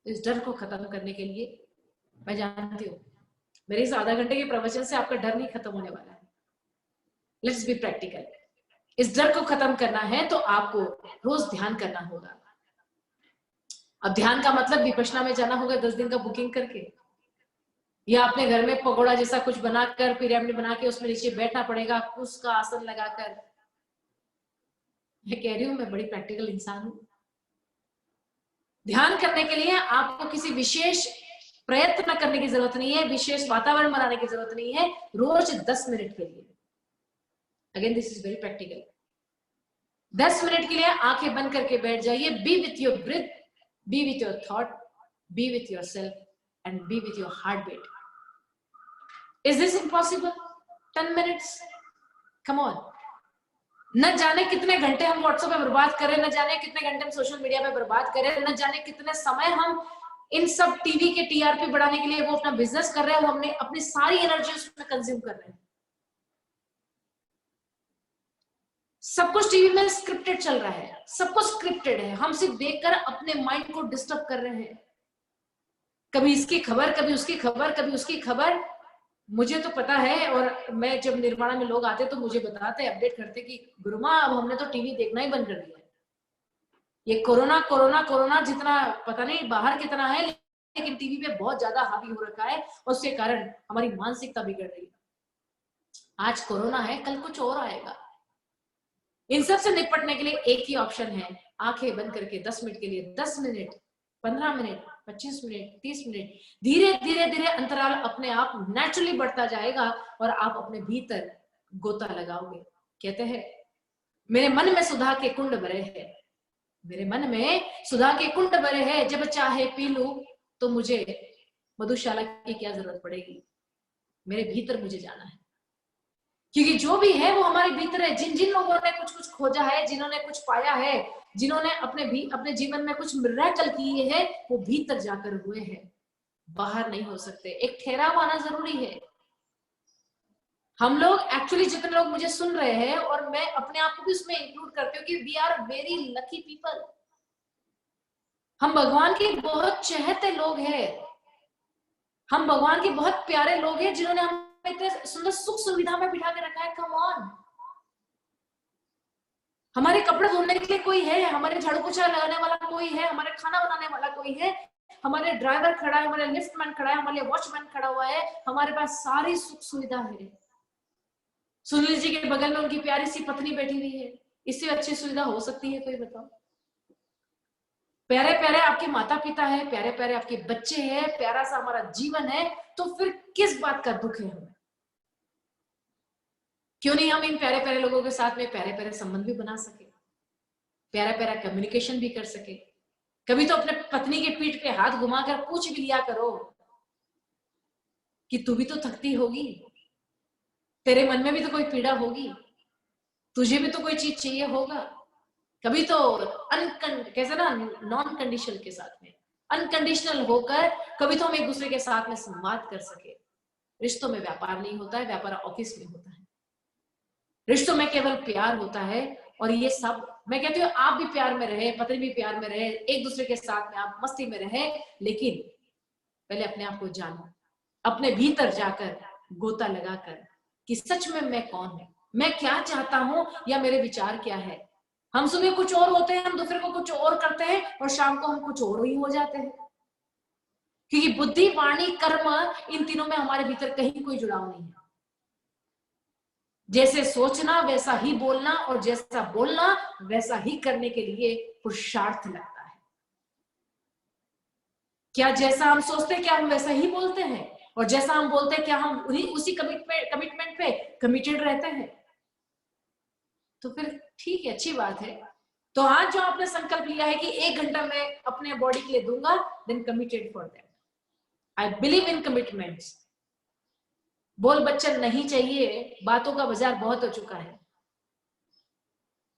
इस डर को खत्म करने के लिए, मैं जानती हूँ मेरे इस आधा घंटे के प्रवचन से आपका डर नहीं खत्म होने वाला है। Let's be practical. इस डर को खत्म करना है तो आपको रोज ध्यान करना होगा। अब ध्यान का मतलब विपश्यना में जाना होगा 10 दिन का बुकिंग करके, या अपने घर में पगोड़ा जैसा कुछ बनाकर, पिरामिड बना के उसमें नीचे बैठना पड़ेगा, उसका आसन लगाकर। मैं कह रही हूं, मैं बड़ी प्रैक्टिकल इंसान हूं। ध्यान करने के लिए आपको किसी विशेष प्रयत्न करने की जरूरत नहीं है, विशेष वातावरण बनाने की जरूरत नहीं है। रोज 10 मिनट के लिए, again this is very practical, 10 minute के लिए आंखें बंद करके बैठ जाइए। Be with your breath, be with your thought, be with your self and be with your heart beat. Is this impossible? 10 minutes, come on. न जाने कितने घंटे हम व्हाट्सएप पे बर्बाद करें, न जाने कितने घंटे हम सोशल मीडिया पे बर्बाद करें, न जाने कितने समय हम इन सब टीवी के टीआरपी बढ़ाने के लिए वो अपना बिजनेस कर रहे हैं, हमने अपनी सारी एनर्जी उसमें कंज्यूम कर रहे हैं। सब कुछ टीवी में स्क्रिप्टेड चल रहा है, सब कुछ स्क्रिप्टेड है। हम सिर्फ देखकर अपने माइंड को डिस्टर्ब कर रहे हैं। कभी इसकी खबर, कभी उसकी खबर, कभी उसकी खबर। मुझे तो पता है, और मैं जब निर्माणा में लोग आते तो मुझे बताते, अपडेट करते कि गुरुमा अब हमने तो टीवी देखना ही बंद कर दिया है। ये कोरोना कोरोना कोरोना जितना पता नहीं बाहर कितना है, लेकिन टीवी पे बहुत ज्यादा हावी हो रखा है, और उसके कारण हमारी मानसिकता बिगड़ रही है। आज कोरोना है, कल कुछ और आएगा। इन सब से निपटने के लिए एक ही ऑप्शन है, आंखें बंद करके 10 मिनट के लिए, 10 मिनट, 15 मिनट, 25 मिनट, 30 मिनट, धीरे धीरे धीरे अंतराल अपने आप नेचुरली बढ़ता जाएगा और आप अपने भीतर गोता लगाओगे। कहते हैं मेरे मन में सुधा के कुंड भरे हैं, मेरे मन में सुधा के कुंड भरे हैं, जब चाहे पी लूं तो मुझे मधुशाला की क्या जरूरत पड़ेगी। मेरे भीतर मुझे जाना है, क्योंकि जो भी है वो हमारे भीतर है। जिन जिन लोगों ने कुछ कुछ खोजा है, जिन्होंने कुछ पाया है, जिन्होंने अपने जीवन में कुछ मिरेकल किए हैं, वो भीतर जाकर हुए हैं, बाहर नहीं हो सकते। एक ठहराव आना जरूरी है। हम लोग एक्चुअली, जितने लोग मुझे सुन रहे हैं, और मैं अपने आप को भी उसमें इंक्लूड करती हूँ, कि we are very lucky people. हम भगवान के बहुत चहेते लोग हैं, हम भगवान के बहुत प्यारे लोग हैं, जिन्होंने हम इतने सुंदर सुख सुविधा में बिठा के रखा है। कम ऑन, हमारे कपड़े धोने के लिए कोई है, हमारे झाड़ू पोछा लगाने वाला कोई है, हमारे खाना बनाने वाला कोई है, हमारे ड्राइवर खड़ा है, हमारे लिफ्टमैन खड़ा है, हमारे वॉचमैन खड़ा हुआ है, हमारे पास सारी सुख सुविधा है। सुनील जी के बगल में उनकी प्यारी सी पत्नी बैठी हुई है, इससे अच्छी सुविधा हो सकती है कोई? बताओ। प्यारे प्यारे आपके माता पिता है, प्यारे प्यारे आपके बच्चे हैं, प्यारा सा हमारा जीवन है, तो फिर किस बात का दुख है हमें? क्यों नहीं हम इन प्यारे प्यारे लोगों के साथ में प्यारे प्यारे संबंध भी बना सके, प्यारा प्यारा कम्युनिकेशन भी कर सके। कभी तो अपने पत्नी के पीठ पे हाथ घुमाकर पूछ भी लिया करो कि तू भी तो थकती होगी, तेरे मन में भी तो कोई पीड़ा होगी, तुझे भी तो कोई चीज चाहिए होगा। कभी तो कैसे ना, नॉन कंडीशनल के साथ में, अनकंडीशनल होकर कभी तो हम एक दूसरे के साथ में संवाद कर सके। रिश्तों में व्यापार नहीं होता है, व्यापार ऑफिस में होता है। रिश्तों में केवल प्यार होता है। और ये सब मैं कहती हूँ, आप भी प्यार में रहे, पत्नी भी प्यार में रहे, एक दूसरे के साथ में आप मस्ती में रहे, लेकिन पहले अपने आप को जानो, अपने भीतर जाकर गोता लगाकर कि सच में मैं कौन हूं, मैं क्या चाहता हूं, या मेरे विचार क्या है। हम सुबह कुछ और होते हैं, हम दोपहर को कुछ और करते हैं, और शाम को हम कुछ और ही हो जाते हैं, क्योंकि बुद्धि, वाणी, कर्म, इन तीनों में हमारे भीतर कहीं कोई जुड़ाव नहीं है। जैसे सोचना वैसा ही बोलना, और जैसा बोलना वैसा ही करने के लिए पुरुषार्थ लगता है। क्या जैसा हम सोचते हैं क्या हम वैसा ही बोलते हैं, और जैसा हम बोलते हैं क्या हम उसी कमिटमेंट पे कमिटेड रहते हैं? तो फिर ठीक है, अच्छी बात है। तो आज जो आपने संकल्प लिया है कि 1 घंटा मैं अपने बॉडी के लिए दूंगा, then committed for that. I believe in commitments. बोल बच्चन नहीं चाहिए, बातों का बाजार बहुत हो चुका है।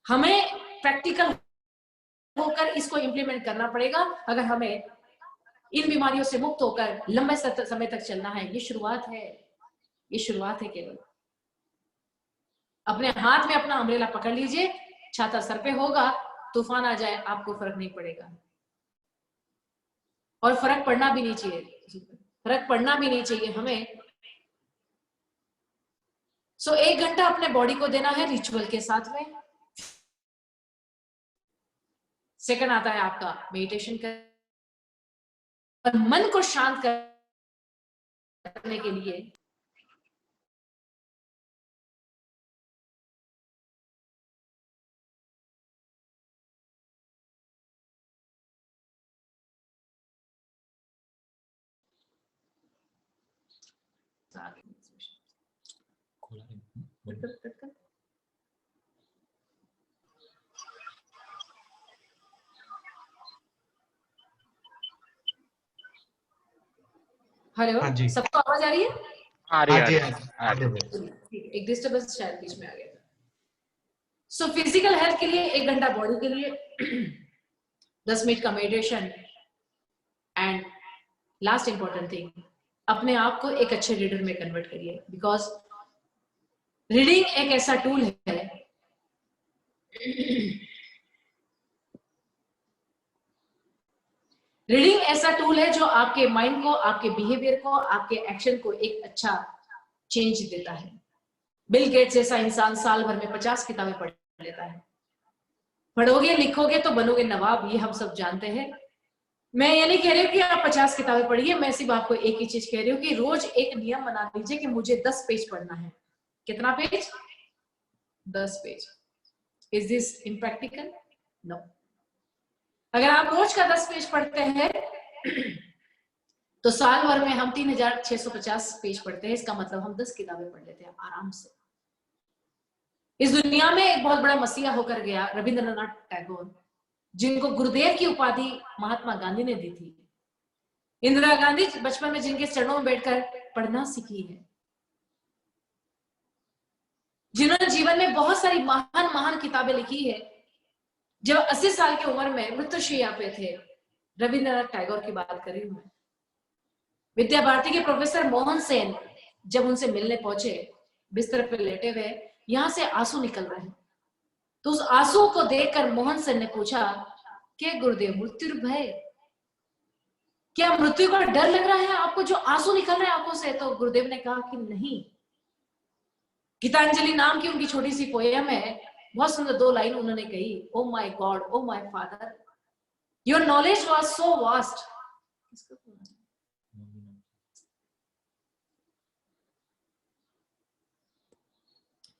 हमें प्रैक्टिकल होकर इसको इंप्लीमेंट करना पड़ेगा अगर हमें इन बीमारियों से मुक्त होकर लंबे समय तक चलना है। ये शुरुआत है, ये शुरुआत है। केवल अपने हाथ में अपना अम्ब्रेला पकड़ लीजिए, छाता सर पे होगा, तूफान आ जाए आपको फर्क नहीं पड़ेगा। और फर्क पड़ना भी नहीं चाहिए, फर्क पड़ना भी नहीं चाहिए हमें। सो 1 घंटा अपने बॉडी को देना है रिचुअल के साथ में। सेकंड आता है आपका मेडिटेशन कर, और मन को शांत करने के लिए हेलो, हाँ जी। सबको आवाज आ रही है? आ रही हाँ जी, है, आ रही है। एक डिस्टर्बेंस शायद बीच में आ गया। सो फिजिकल हेल्थ के लिए 1 घंटा, बॉडी के लिए 10 मिनट का meditation. And last important thing, अपने आप को एक अच्छे रीडर में कन्वर्ट करिए, बिकॉज रीडिंग एक ऐसा टूल है रीडिंग ऐसा टूल है जो आपके माइंड को, आपके बिहेवियर को, आपके एक्शन को एक अच्छा चेंज देता है। बिल गेट्स जैसा इंसान साल भर में 50 किताबें पढ़ लेता है। पढ़ोगे लिखोगे तो बनोगे नवाब, ये हम सब जानते हैं। मैं ये नहीं कह रही हूँ कि आप 50 किताबें पढ़िए, मैं सिर्फ आपको एक ही चीज कह रही हूँ कि रोज एक नियम बना लीजिए कि मुझे 10 पेज पढ़ना है। कितना page? 10 page. Is this impractical? No. अगर आप रोज का 10 पेज पढ़ते हैं तो साल भर में हम 3650 पेज पढ़ते हैं। इसका मतलब हम 10 किताबें पढ़ लेते हैं आराम से। इस दुनिया में एक बहुत बड़ा मसीहा होकर गया रविंद्रनाथ टैगोर, जिनको गुरुदेव की उपाधि महात्मा गांधी ने दी थी। इंदिरा गांधी बचपन में जिनके चरणों में बैठकर पढ़ना सीखी है, जिन्होंने जीवन में बहुत सारी महान महान किताबें लिखी है। जब 80 साल की उम्र में मृत्युशैया पे थे, रविंद्रनाथ टैगोर की बात कर रही हूं मैं। विद्या भारती के प्रोफेसर मोहन सेन जब उनसे मिलने पहुंचे, बिस्तर पे लेटे हुए, यहां से आंसू निकल रहे हैं। तो उस आंसू को देखकर मोहन सेन ने पूछा कि गुरुदेव, मृत्यु भय, क्या मृत्यु का डर लग रहा है आपको जो आंसू निकल रहे हैं आंखों से? तो गुरुदेव ने कहा कि नहीं। गीतांजलि नाम की उनकी छोटी सी पोयम है, बहुत सुंदर 2 लाइन उन्होंने कही। Oh my God, oh my father, your knowledge was so vast.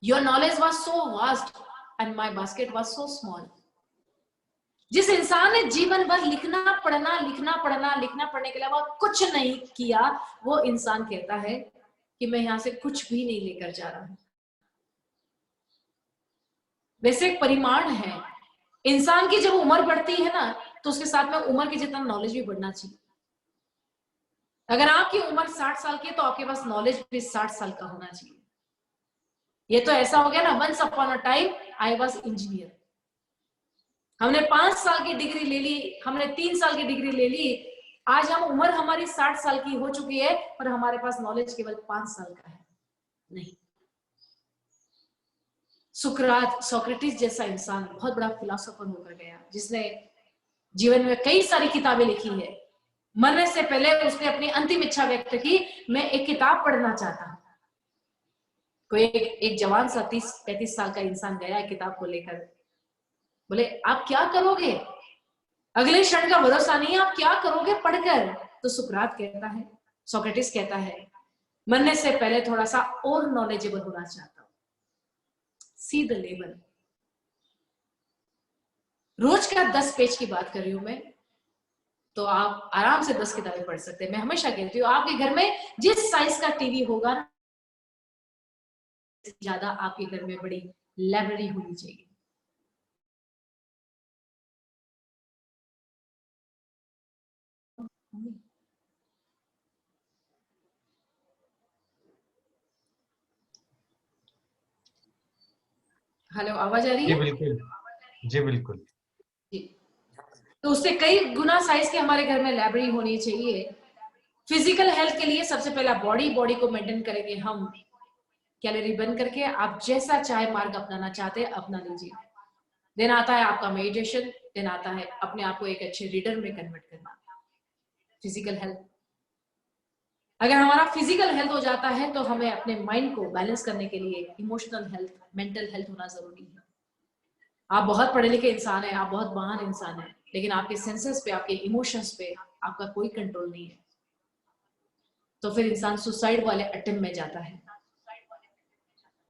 Your knowledge was so vast and my basket was so small. जिस इंसान ने जीवन भर लिखना पढ़ने के अलावा कुछ नहीं किया, वो इंसान कहता है कि मैं यहां से कुछ भी नहीं लेकर जा रहा हूं। वैसे एक परिमाण है, इंसान की जब उम्र बढ़ती है ना, तो उसके साथ में उम्र के जितना नॉलेज भी बढ़ना चाहिए। अगर आपकी उम्र 60 साल की है तो आपके पास नॉलेज भी 60 साल का होना चाहिए। ये तो ऐसा हो गया ना, once upon a time I was engineer. हमने 5 साल की डिग्री ले ली, हमने 3 साल की डिग्री ले ली, आज हम उम्र हमारी 60 साल की हो चुकी है, पर हमारे पास नॉलेज केवल 5 साल का है। नहीं, सोक्रेटिस जैसा इंसान बहुत बड़ा फिलोसोफर होकर गया, जिसने जीवन में कई सारी किताबें लिखी है। मरने से पहले उसने अपनी अंतिम इच्छा व्यक्त की, मैं एक किताब पढ़ना चाहता हूं। कोई एक जवान सा 30-35 साल का इंसान गया है किताब को लेकर, बोले आप क्या करोगे? अगले क्षण का भरोसा नहीं है, आप क्या करोगे पढ़कर? तो सुकरात कहता है, सोक्रेटिस कहता है, मरने से पहले थोड़ा सा और नॉलेजेबल होना चाहता हूं। See the level. रोज का 10 पेज की बात कर रही हूं मैं, तो आप आराम से 10 किताबें पढ़ सकते हैं। मैं हमेशा कहती हूँ, आपके घर में जिस साइज का टीवी होगा ना, ज्यादा आपके घर में बड़ी लाइब्रेरी होनी चाहिए। हेलो, आवाज आ रही जी है? बिल्कुल, जी बिल्कुल। जी। तो उससे कई गुना साइज के हमारे घर में लाइब्रेरी होनी चाहिए। फिजिकल हेल्थ के लिए सबसे पहला बॉडी को मेंटेन करेंगे हम कैलोरी बर्न करके। आप जैसा चाहे मार्ग अपनाना चाहते हैं अपना लीजिए। देन आता है आपका मेडिटेशन, देन आता है अपने आप को एक अच्छे रीडर में कन्वर्ट करना। फिजिकल हेल्थ, अगर हमारा फिजिकल हेल्थ हो जाता है तो हमें अपने माइंड को बैलेंस करने के लिए इमोशनल हेल्थ, मेंटल हेल्थ होना जरूरी है। आप बहुत पढ़े लिखे इंसान हैं, आप बहुत महान इंसान हैं, लेकिन आपके सेंसेस पे, आपके इमोशंस पे आपका कोई कंट्रोल नहीं है, तो फिर इंसान सुसाइड वाले अटेम्प्ट में जाता है।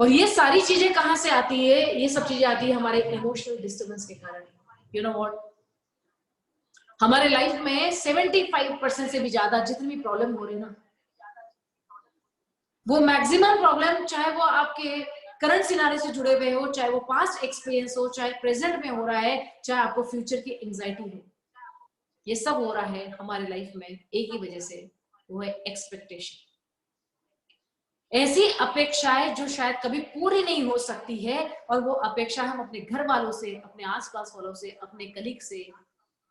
और ये सारी चीजें कहां से आती है? ये सब चीजें आती है हमारे इमोशनल डिस्टर्बेंस के कारण। यू नो व्हाट, हमारे लाइफ में 75% से भी ज्यादा जितनी प्रॉब्लम हो रही है ना, वो मैक्सिमम प्रॉब्लम, चाहे वो आपके करंट सिनारी से जुड़े हुए हो, चाहे वो पास्ट एक्सपीरियंस हो, चाहे प्रेजेंट में हो रहा है, चाहे आपको फ्यूचर की एंजाइटी हो, ये सब हो रहा है हमारे लाइफ में एक ही वजह से, वो है एक्सपेक्टेशन। ऐसी अपेक्षाएं जो शायद कभी पूरी नहीं हो सकती है, और वो अपेक्षा हम अपने घर वालों से, अपने आसपास वालों से, अपने कलीग से,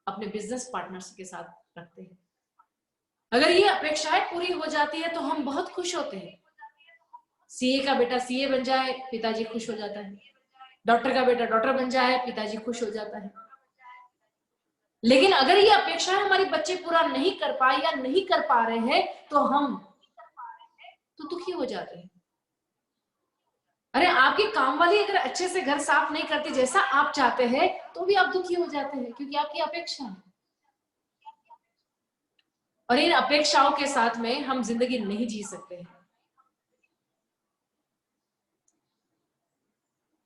अपने बिजनेस पार्टनर्स के साथ रखते हैं। अगर ये अपेक्षाएं पूरी हो जाती है तो हम बहुत खुश होते हैं। सीए का बेटा सीए बन जाए, पिताजी खुश हो जाता है। डॉक्टर का बेटा डॉक्टर बन जाए, पिताजी खुश हो जाता है। लेकिन अगर ये अपेक्षा हमारे बच्चे पूरा नहीं कर पाए या नहीं कर पा रहे हैं तो हम तो दुखी हो जाते हैं। अरे आपकी काम वाली अगर अच्छे से घर साफ नहीं करती जैसा आप चाहते हैं तो भी आप दुखी हो जाते हैं, क्योंकि आपकी अपेक्षा है। और इन अपेक्षाओं के साथ में हम जिंदगी नहीं जी सकते हैं।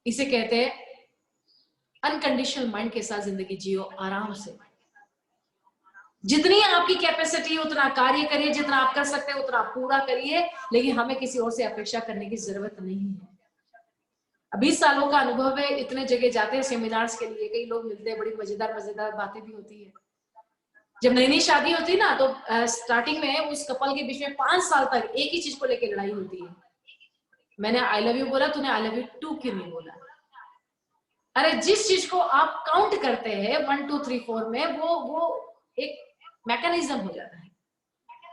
इसे कहते हैं अनकंडीशनल माइंड के साथ जिंदगी जियो आराम से। जितनी आपकी कैपेसिटी है उतना कार्य करिए, जितना आप कर सकते हैं उतना पूरा करिए, लेकिन हमें किसी और से अपेक्षा करने की जरूरत नहीं है। 20 सालों का अनुभव है, इतने जगह जाते हैं सेमिनार्स के लिए, कई लोग मिलते हैं, बड़ी मजेदार मजेदार बातें भी होती है। जब नई नई शादी होती है ना तो स्टार्टिंग में उस कपल के बीच में 5 साल तक एक ही चीज को लेकर लड़ाई होती है। मैंने आई लव यू बोला, तूने आई लव यू टू क्यों नहीं बोला? अरे जिस चीज को आप काउंट करते हैं 1 2 3 4 में, वो एक मैकेनिज्म हो जाता है।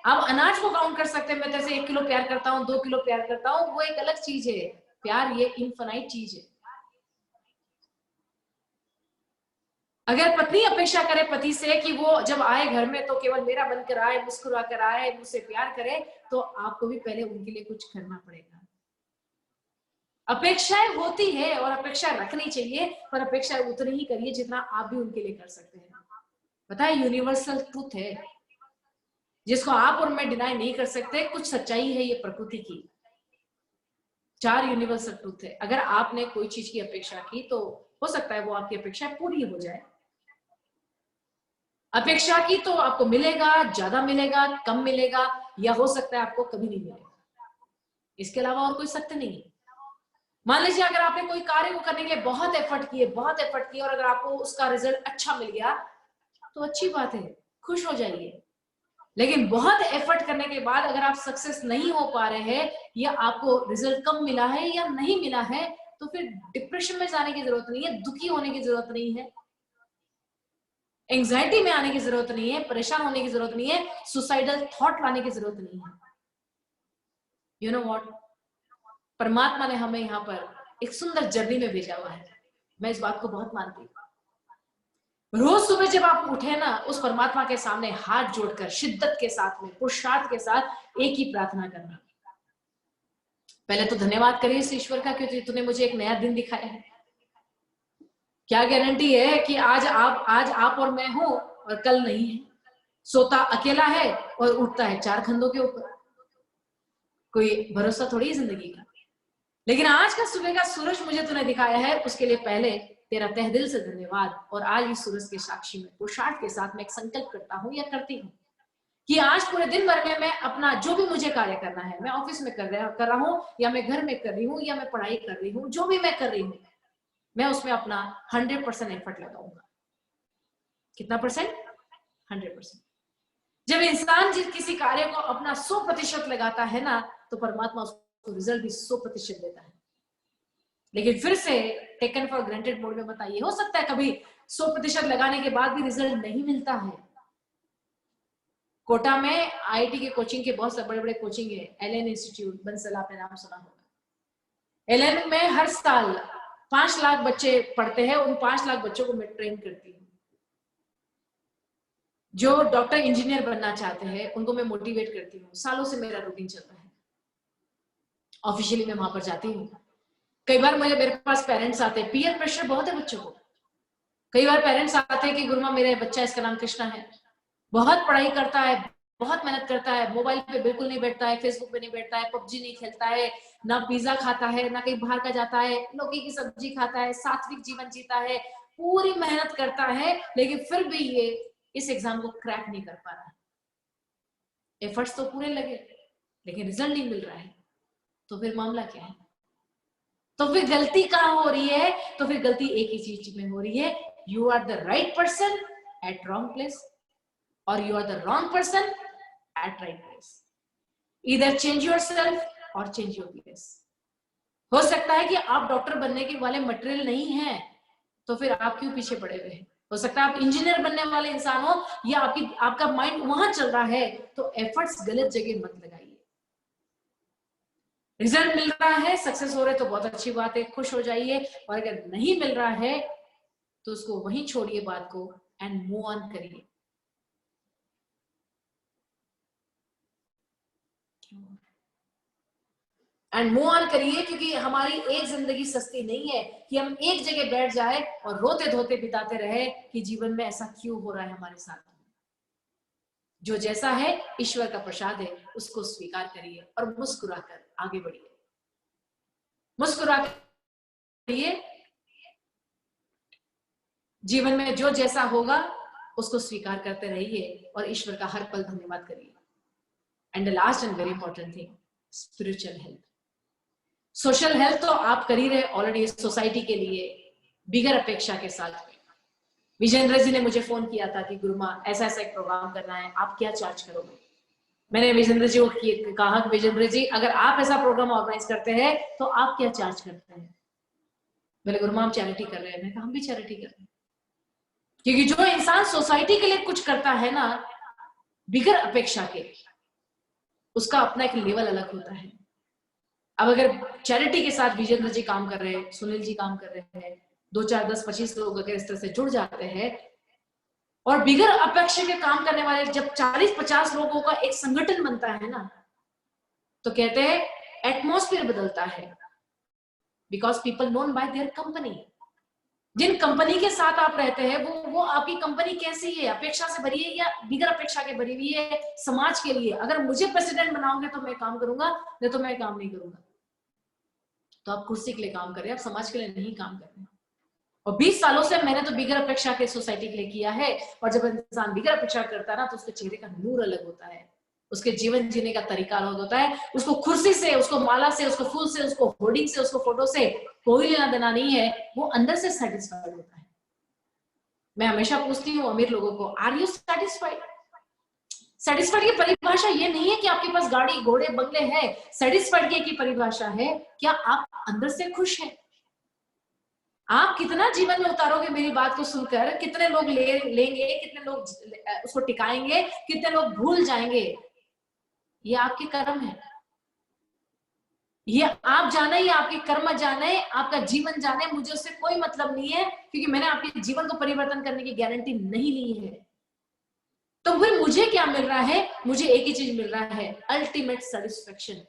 आप अनाज को काउंट कर सकते हैं, मैं जैसे 1 किलो प्यार करता हूँ, 2 किलो प्यार करता हूँ, वो एक अलग चीज है। प्यार ये इनफाइनाइट चीज है। अगर पत्नी अपेक्षा करे पति से कि वो जब आए घर में तो केवल मेरा बनकर आए, मुस्कुरा कर आए, मुझसे प्यार करे, तो आपको भी पहले उनके लिए कुछ करना पड़ेगा। अपेक्षाएं होती है और अपेक्षा रखनी चाहिए, पर अपेक्षा उतनी ही करिए जितना आप भी उनके लिए कर सकते हैं। पता है यूनिवर्सल ट्रूथ है जिसको आप और मैं डिनाई नहीं कर सकते, कुछ सच्चाई है ये प्रकृति की। 4 यूनिवर्सल ट्रूथ है। अगर आपने कोई चीज की अपेक्षा की तो हो सकता है वो आपकी अपेक्षा पूरी हो जाए। अपेक्षा की तो आपको मिलेगा, ज्यादा मिलेगा, कम मिलेगा, या हो सकता है आपको कभी नहीं मिलेगा। इसके अलावा और कोई सत्य नहीं है। मान लीजिए अगर आपने कोई कार्य को करने के लिए बहुत एफर्ट किए और अगर आपको उसका रिजल्ट अच्छा मिल गया तो अच्छी बात है, खुश हो जाइए। लेकिन बहुत एफर्ट करने के बाद अगर आप सक्सेस नहीं हो पा रहे हैं, या आपको रिजल्ट कम मिला है या नहीं मिला है, तो फिर डिप्रेशन में जाने की जरूरत नहीं है, दुखी होने की जरूरत नहीं है, एंजाइटी में आने की जरूरत नहीं है, परेशान होने की जरूरत नहीं है, सुसाइडल थॉट लाने की जरूरत नहीं है। यू नो व्हाट, परमात्मा ने हमें यहाँ पर एक सुंदर जर्नी में भेजा हुआ है। मैं इस बात को बहुत मानती हूँ। रोज सुबह जब आप उठे ना, उस परमात्मा के सामने हाथ जोड़कर शिद्दत के साथ में, पुरुषार्थ के साथ एक ही प्रार्थना करना। पहले तो धन्यवाद करिए इस ईश्वर का, क्योंकि तूने मुझे एक नया दिन दिखाया है। क्या गारंटी है कि आज आप और मैं हूं और कल नहीं है। सोता अकेला है और उठता है 4 खंडों के ऊपर। कोई भरोसा थोड़ी है जिंदगी का। लेकिन आज का सुबह का सूरज मुझे तूने दिखाया है, उसके लिए पहले तेरा तहे दिल से धन्यवाद। और आज इस सूरज के साक्षी में पुरुषार्थ के साथ मैं एक संकल्प करता हूँ या करती हूँ कि आज पूरे दिन भर में मैं अपना जो भी मुझे कार्य करना है, मैं ऑफिस में कर रहा हूं या मैं घर में कर रही हूँ या मैं पढ़ाई कर रही हूँ, जो भी मैं कर रही हूँ, मैं उसमें अपना 100% एफर्ट लगाऊंगा। कितना परसेंट? 100%। जब इंसान जिस किसी कार्य को अपना 100% लगाता है ना, तो परमात्मा उसको रिजल्ट भी 100% देता है। लेकिन फिर से टेकन फॉर ग्रांटेड मोड में बताइए, हो सकता है कभी 100% लगाने के बाद भी रिजल्ट नहीं मिलता है। कोटा में आईआईटी के कोचिंग के बहुत बड़े बड़े कोचिंग है, एलएन इंस्टीट्यूट, बंसल, आपने नाम सुना होगा। एलएन में हर साल 5 लाख बच्चे पढ़ते हैं, उन 5 लाख बच्चों को मैं ट्रेन करती हूँ। जो डॉक्टर इंजीनियर बनना चाहते हैं उनको मैं मोटिवेट करती हूँ। सालों से मेरा रूटीन चल रहा है, ऑफिशियली मैं वहां पर जाती हूँ। कई बार मेरे पास पेरेंट्स आते हैं, पीयर प्रेशर बहुत है बच्चों को। कई बार पेरेंट्स आते हैं कि गुरुमा मेरा बच्चा, इसका नाम कृष्णा है, बहुत पढ़ाई करता है, बहुत मेहनत करता है, मोबाइल पे बिल्कुल नहीं बैठता है, फेसबुक पे नहीं बैठता है, पबजी नहीं खेलता है, ना पिज्जा खाता है, ना कहीं बाहर का जाता है, लौकी की सब्जी खाता है, सात्विक जीवन जीता है, पूरी मेहनत करता है, लेकिन फिर भी ये इस एग्जाम को क्रैक नहीं कर पा रहा है। एफर्ट्स तो पूरे लगे लेकिन रिजल्ट नहीं मिल रहा है, तो फिर मामला क्या है? तो फिर गलती कहां हो रही है? तो फिर गलती एक ही चीज में हो रही है, you are the right person at wrong place, और you are the wrong person at right place. Either change yourself or change your place. हो सकता है कि आप डॉक्टर बनने के वाले मटेरियल नहीं हैं, तो फिर आप क्यों पीछे पड़े हुए हैं? हो सकता है आप इंजीनियर बनने वाले इंसान हो, या आपका माइंड वहां चल रहा है, तो एफर्ट्स गलत जगह मत लगाइए। रिजल्ट मिल रहा है, सक्सेस हो रहे तो बहुत अच्छी बात है, खुश हो जाइए, और अगर नहीं मिल रहा है तो उसको वहीं छोड़िए बात को, एंड मूव ऑन करिए। एंड मूव ऑन करिए, क्योंकि हमारी एक जिंदगी सस्ती नहीं है कि हम एक जगह बैठ जाए और रोते धोते बिताते रहे कि जीवन में ऐसा क्यों हो रहा है हमारे साथ। जो जैसा है ईश्वर का प्रसाद है, उसको स्वीकार करिए और मुस्कुराकर आगे बढ़िए। मुस्कुरा करिए, जीवन में जो जैसा होगा उसको स्वीकार करते रहिए और ईश्वर का हर पल धन्यवाद करिए। And the last and very important thing, spiritual health. Social health तो आप कर ही रहे ऑलरेडी सोसाइटी के लिए, बिगर अपेक्षा के साथ। विजेंद्र जी ने मुझे फोन किया था कि गुरुमा ऐसा ऐसा एक प्रोग्राम करना है, आप क्या चार्ज करोगे? मैंने विजेंद्र जी को कहा कि विजेंद्र जी, अगर आप ऐसा प्रोग्राम ऑर्गेनाइज करते हैं तो आप क्या चार्ज करते हैं? बोले गुरुमा हम चैरिटी कर रहे हैं। मैंने कहा हम भी चैरिटी कर रहे हैं, क्योंकि जो इंसान सोसाइटी के लिए कुछ करता है ना, बिगर अपेक्षा के, उसका अपना एक लेवल अलग होता है। अब अगर चैरिटी के साथ विजेंद्र जी काम कर रहे हैं, सुनील जी काम कर रहे हैं, 2, 4, 10, 25 लोग अगर इस तरह से जुड़ जाते हैं और बिगर अपेक्षा के काम करने वाले जब 40-50 लोगों का एक संगठन बनता है ना, तो कहते हैं एटमॉस्फेयर बदलता है, because people known by their company. जिन कंपनी के साथ आप रहते हैं वो आपकी कंपनी कैसी है, अपेक्षा से भरी है या बिगर अपेक्षा के भरी हुई है समाज के लिए। अगर मुझे प्रेसिडेंट बनाओगे तो मैं काम करूंगा, नहीं तो मैं काम नहीं करूंगा। तो आप कुर्सी के लिए काम कर रहे हैं, आप समाज के लिए नहीं काम कर रहे हैं। और 20 सालों से मैंने तो बिगर अपेक्षा के सोसाइटी के लिए किया है, और जब इंसान बिगर अपेक्षा करता है ना, तो उसके चेहरे का नूर अलग होता है, उसके जीवन जीने का तरीका अलग होता है। उसको कुर्सी से, उसको माला से, उसको फूल से, उसको होर्डिंग से, उसको फोटो से कोई लेना देना नहीं है, वो अंदर से सेटिस्फाइड होता है। मैं हमेशा पूछती हूँ अमीर लोगों को, आर यू सेटिस्फाइड? सेटिस्फाइड की परिभाषा ये नहीं है कि आपके पास गाड़ी घोड़े बंगले हैं। सेटिस्फाइड की परिभाषा है, क्या आप अंदर से खुश हैं? आप कितना जीवन में उतारोगे मेरी बात को सुनकर, कितने लोग लेंगे, कितने लोग उसको टिकाएंगे, कितने लोग भूल जाएंगे, ये आपके कर्म है। ये आप जाने, ये आपके कर्म जाने, आपका जीवन जाने, मुझे उससे कोई मतलब नहीं है, क्योंकि मैंने आपके जीवन को परिवर्तन करने की गारंटी नहीं ली है। तो फिर मुझे क्या मिल रहा है? मुझे एक ही चीज मिल रहा है, अल्टीमेट सेटिस्फेक्शन।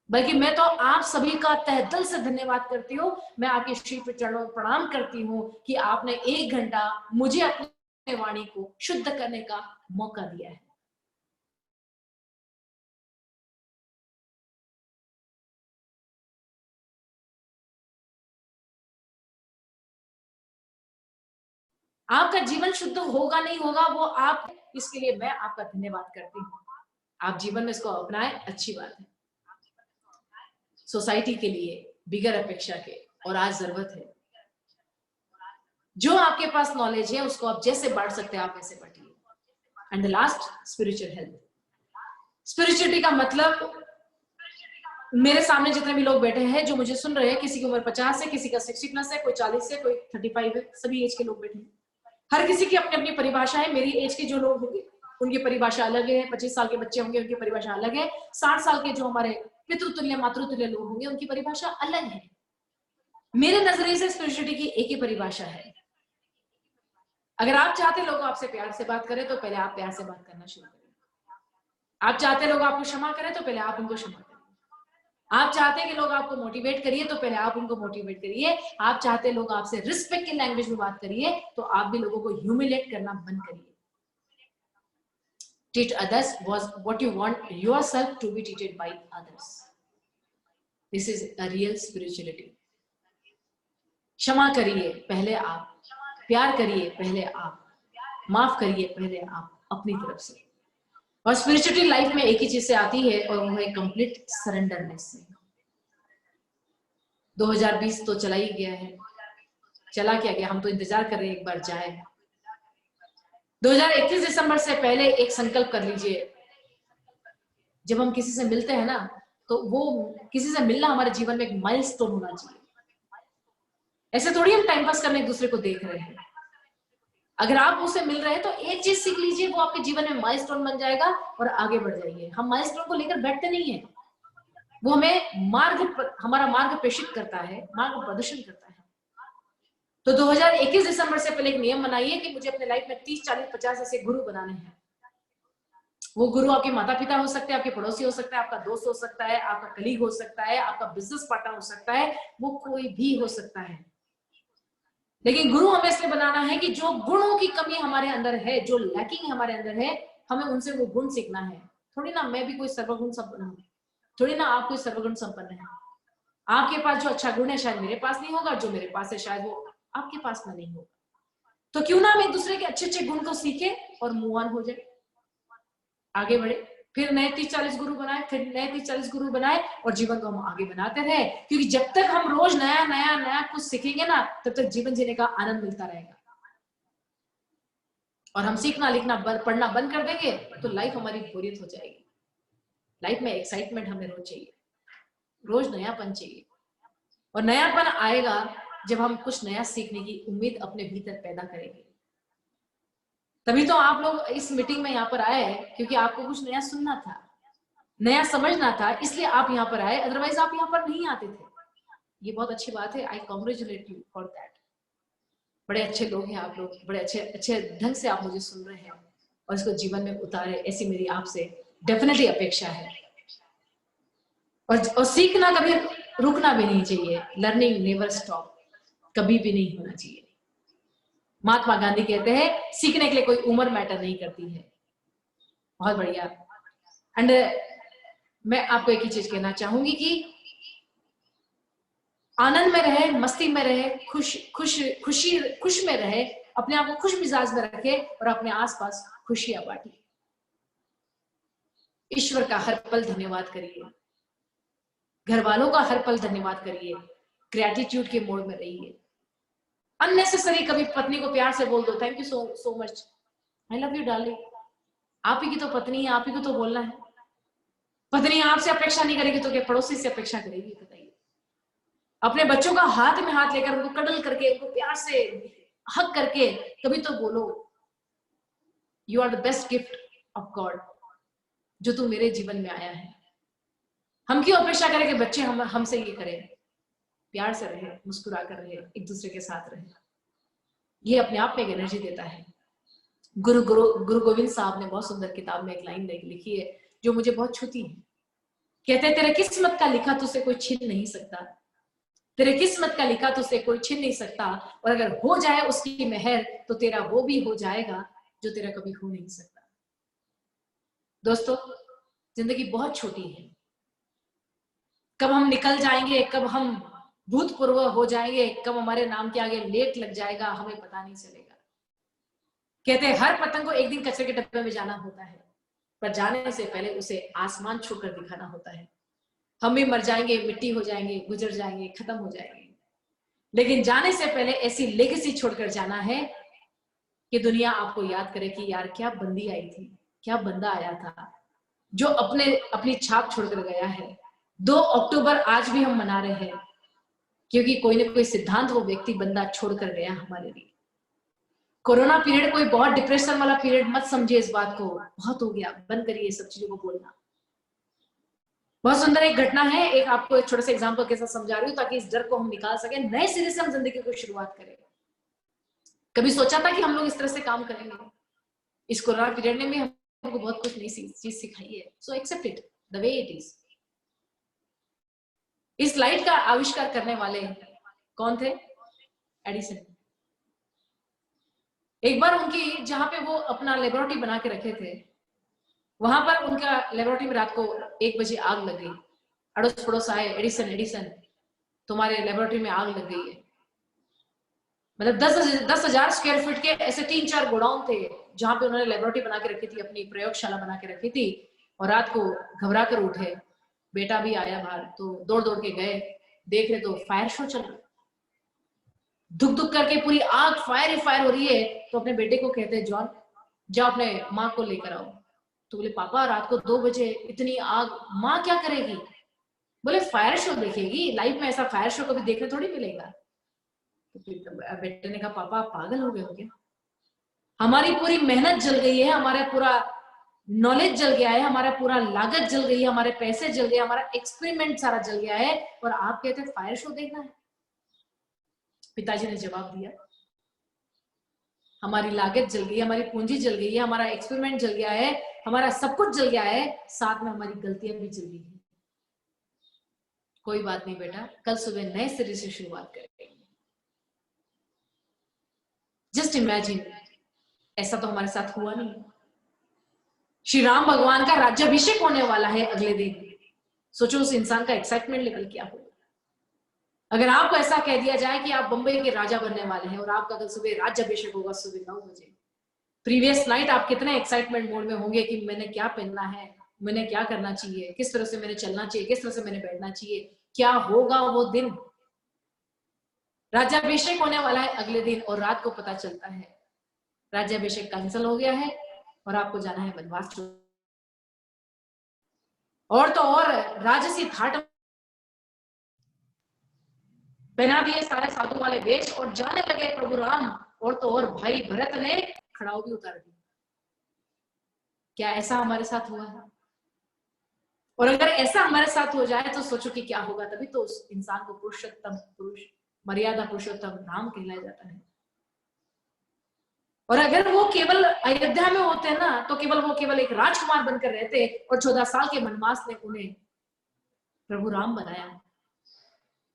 बल्कि मैं तो आप सभी का तहे दिल से धन्यवाद करती हूँ। मैं आपके श्री चरणों में प्रणाम करती हूँ कि आपने 1 घंटा मुझे अपने वाणी को शुद्ध करने का मौका दिया है। आपका जीवन शुद्ध होगा नहीं होगा वो आप, इसके लिए मैं आपका धन्यवाद करती हूँ। आप जीवन में इसको अपनाएं, अच्छी बात है। सोसाइटी के लिए बिगर अपेक्षा के, और आज जरूरत है। जो आपके पास नॉलेज है उसको आप जैसे बांट सकते हैं आप वैसे बांटिए। And the last, spiritual health. Spirituality का मतलब, मेरे सामने जितने भी लोग बैठे हैं जो मुझे सुन रहे हैं, किसी की उम्र 50 है, किसी का 60+ है, कोई 40 है, कोई 35 है, सभी एज के लोग बैठे हैं। हर किसी की अपनी अपनी परिभाषा है। मेरी एज के जो लोग होंगे उनकी परिभाषा अलग है, 25 साल के बच्चे होंगे उनकी परिभाषा अलग है, 60 साल के जो हमारे पितृतुल्य मातृतुल्य लोग होंगे उनकी परिभाषा अलग है। मेरे नजरिए से स्पिरिचुअलिटी की एक ही परिभाषा है। अगर आप चाहते लोग आपसे प्यार से बात करें तो पहले आप प्यार से बात करना शुरू करें। आप चाहते लोग आपको क्षमा करें तो पहले आप उनको क्षमा करें। आप चाहते कि लोग आपको मोटिवेट करिए तो पहले आप उनको मोटिवेट करिए। आप चाहते लोग आपसे रिस्पेक्ट की लैंग्वेज में बात करिए तो आप भी लोगों को ह्यूमिलेट करना बंद करिए। Treat others was what you want yourself to be treated by others. This is a real spirituality. क्षमा करिए पहले आप, प्यार करिए पहले आप, माफ करिए पहले आप अपनी तरफ से। और स्पिरिचुअलिटी लाइफ में एक ही चीज से आती है और वो है कंप्लीट सरेंडरनेस से। 2020 तो चला ही गया है, चला क्या गया, हम तो इंतजार कर रहे हैं एक बार जाए। 2021 दिसंबर से पहले एक संकल्प कर लीजिए, जब हम किसी से मिलते हैं ना तो वो किसी से मिलना हमारे जीवन में एक माइलस्टोन होना चाहिए। ऐसे थोड़ी हम टाइम पास करने एक दूसरे को देख रहे हैं। अगर आप उससे मिल रहे हैं तो एक चीज सीख लीजिए, वो आपके जीवन में माइलस्टोन बन जाएगा और आगे बढ़ जाइए। हम माइलस्टोन को लेकर बैठते नहीं है, वो हमें हमारा मार्ग प्रेषित करता है, मार्ग प्रदर्शन करता है। तो 2021 दिसंबर से पहले एक नियम बनाइए कि मुझे अपने लाइफ में 30, 40, 50 ऐसे गुरु बनाने हैं। वो गुरु आपके माता पिता हो सकते हैं, आपके पड़ोसी हो सकता है, आपका दोस्त हो सकता है, आपका कलीग हो सकता है, आपका बिजनेस पार्टनर हो सकता है, वो कोई भी हो सकता है। लेकिन गुरु हमें इसलिए बनाना है कि जो गुणों की कमी हमारे अंदर है, जो लैकिंग हमारे अंदर है, हमें उनसे वो गुण सीखना है। थोड़ी ना मैं भी कोई सर्वगुण संपन्न हूँ, थोड़ी ना आप कोई सर्वगुण संपन्न है। आपके पास जो अच्छा गुण है शायद मेरे पास नहीं होगा, जो मेरे पास है शायद वो आपके पास में नहीं होगा। तो क्यों ना हम एक दूसरे के अच्छे अच्छे गुण को सीखे और मूव ऑन हो जाए, आगे बढ़े। फिर नए 30-40 गुरु बनाए, फिर नए 30-40 गुरु बनाए और जीवन को हम आगे बनाते रहे। क्योंकि जब तक हम रोज नया नया नया कुछ सीखेंगे ना, तब तक जीवन जीने का आनंद मिलता रहेगा। और हम सीखना लिखना पढ़ना बंद कर देंगे तो लाइफ हमारी बोरियत हो जाएगी। लाइफ में एक्साइटमेंट हमें रोज चाहिए, रोज नयापन चाहिए। और नयापन आएगा जब हम कुछ नया सीखने की उम्मीद अपने भीतर पैदा करेंगे। तभी तो आप लोग इस मीटिंग में यहाँ पर आए, क्योंकि आपको कुछ नया सुनना था, नया समझना था, इसलिए आप यहाँ पर आए। अदरवाइज आप यहाँ पर नहीं आते थे। ये बहुत अच्छी बात है, I congratulate you for that. बड़े अच्छे लोग हैं आप लोग, बड़े अच्छे ढंग से आप मुझे सुन रहे हैं और इसको जीवन में उतारे, ऐसी मेरी आपसे डेफिनेटली अपेक्षा है। और सीखना कभी रुकना भी नहीं चाहिए। लर्निंग नेवर स्टॉप, कभी भी नहीं होना चाहिए। महात्मा गांधी कहते हैं सीखने के लिए कोई उम्र मैटर नहीं करती है। बहुत बढ़िया। एंड मैं आपको एक ही चीज कहना चाहूंगी कि आनंद में रहे, मस्ती में रहे, खुश में रहे, अपने आप को खुश मिजाज में रखे और अपने आसपास खुशियां बांटे। ईश्वर का हर पल धन्यवाद करिए, घर वालों का हर पल धन्यवाद करिए, ग्रेटिट्यूड के मोड में रहिए। अननेसेसरी कभी पत्नी को प्यार से बोल दो, thank you so much, I love you darling. आप ही की तो पत्नी है, आप ही को तो बोलना है। पत्नी आपसे अपेक्षा नहीं करेगी तो क्या पड़ोसी से अपेक्षा करेगी? बताइए। अपने बच्चों का हाथ में हाथ लेकर उनको कडल करके, उनको प्यार से हक करके कभी तो बोलो, you are the best gift of God, जो तू मेरे जीवन में आया है। हम क्यों अपेक्षा करें कि बच्चे हमसे ये करें? प्यार से रहे, मुस्कुरा कर रहे, एक दूसरे के साथ रहे। ये अपने आप में एक एनर्जी देता है। गुरु गोविंद साहब ने बहुत सुंदर किताब में एक लाइन लिखी है जो मुझे बहुत छूती है। कहते हैं तेरे किस्मत का लिखा तुझसे कोई छीन नहीं सकता, तेरे किस्मत का लिखा तुझसे कोई छीन नहीं सकता, और अगर हो जाए उसकी मेहर तो तेरा वो भी हो जाएगा जो तेरा कभी हो नहीं सकता। दोस्तों, जिंदगी बहुत छोटी है। कब हम निकल जाएंगे, कब हम भूतपूर्व हो जाएंगे, कब हमारे नाम के आगे लेट लग जाएगा, हमें पता नहीं चलेगा। कहते हैं हर पतंग को एक दिन कचरे के डब्बे में जाना होता है, पर जाने से पहले उसे आसमान छूकर दिखाना होता है। हम भी मर जाएंगे, मिट्टी हो जाएंगे, गुजर जाएंगे, खत्म हो जाएंगे, लेकिन जाने से पहले ऐसी लेगेसी छोड़कर जाना है कि दुनिया आपको याद करे कि यार क्या बंदी आई थी, क्या बंदा आया था जो अपनी छाप छोड़कर गया है। 2 अक्टूबर आज भी हम मना रहे हैं क्योंकि कोई ना कोई सिद्धांत वो व्यक्ति बंदा छोड़कर गया हमारे लिए। कोरोना पीरियड कोई बहुत डिप्रेशन वाला पीरियड मत समझिए, इस बात को बहुत हो गया, बंद करिए ये सब चीजों को बोलना। बहुत सुंदर एक घटना है, एक आपको एक छोटे से एग्जांपल के साथ समझा रही हूँ ताकि इस डर को हम निकाल सके, नए सिरे से हम जिंदगी को शुरुआत करें। कभी सोचा था कि हम लोग इस तरह से काम करेंगे? इस कोरोना पीरियड ने भी हमको बहुत कुछ नई चीज सिखाई है। So accept it the way it is. इस लाइट का आविष्कार करने वाले कौन थे? एडिसन। एक बार उनकी जहां पे वो अपना लेबोरेटरी बना के रखे थे, वहां पर उनका लेबोरेटरी में रात को 1 बजे आग लग गई। अड़ोस पड़ोस आए, एडिसन एडिसन तुम्हारे लेबोरेटरी में आग लग गई है। मतलब 10,000 स्क्वायर फीट के ऐसे 3-4 गोडाउन थे जहां पे उन्होंने लेबोरेटरी बना के रखी थी, अपनी प्रयोगशाला बना के रखी थी। और रात को घबरा कर उठे, बेटा भी आया बाहर, तो दौड़ दौड़ के गए, देख रहे तो फायर शो चल रहा, धुक धुक करके पूरी आग फायर ही फायर हो रही है। तो अपने बेटे को कहते हैं जॉन जाओ अपने माँ को लेकर आओ। तो बोले पापा रात को 2 बजे इतनी आग, माँ क्या करेगी? बोले फायर शो देखेगी, लाइफ में ऐसा फायर शो कभी देखने थोड़ी मिलेगा। तो फिर बेटे ने कहा पापा आप पागल हो गए हो क्या? हमारी पूरी मेहनत जल गई है, हमारा पूरा नॉलेज जल गया है, हमारा पूरा लागत जल गई है, हमारे पैसे जल गए, हमारा एक्सपेरिमेंट सारा जल गया है, और आप कहते हैं फायर शो देखना है? पिताजी ने जवाब दिया हमारी लागत जल गई है, हमारी पूंजी जल गई है, हमारा एक्सपेरिमेंट जल गया है, हमारा सब कुछ जल गया है, साथ में हमारी गलतियां भी जल गई है। कोई बात नहीं बेटा, कल सुबह नए सिरे से शुरुआत करेंगे। जस्ट इमेजिन, ऐसा तो हमारे साथ हुआ नहीं। श्री राम भगवान का राज्याभिषेक होने वाला है अगले दिन। सोचो उस इंसान का एक्साइटमेंट लेवल क्या होगा। अगर आपको ऐसा कह दिया जाए कि आप बंबई के राजा बनने वाले हैं और आपका कल सुबह राज्याभिषेक होगा सुबह 9 बजे, प्रीवियस नाइट आप कितने एक्साइटमेंट मोड में होंगे कि मैंने क्या पहनना है, मैंने क्या करना चाहिए, किस तरह से मैंने चलना चाहिए, किस तरह से मैंने बैठना चाहिए, क्या होगा वो दिन। राज्याभिषेक होने वाला है अगले दिन और रात को पता चलता है राज्याभिषेक कैंसिल हो गया है और आपको जाना है वनवास। और तो और राजसी थाट पहना दिए सारे साधु वाले वेश और जाने लगे प्रभु राम। और तो और भाई भरत ने खड़ाऊ भी उतार दी। क्या ऐसा हमारे साथ हुआ है? और अगर ऐसा हमारे साथ हो जाए तो सोचो कि क्या होगा। तभी तो उस इंसान को पुरुषोत्तम पुरुष, मर्यादा पुरुषोत्तम राम कहलाया जाता है। और अगर वो केवल अयोध्या में होते ना तो वो केवल एक राजकुमार बनकर रहते और 14 साल के वनवास ने उन्हें प्रभु राम बनाया,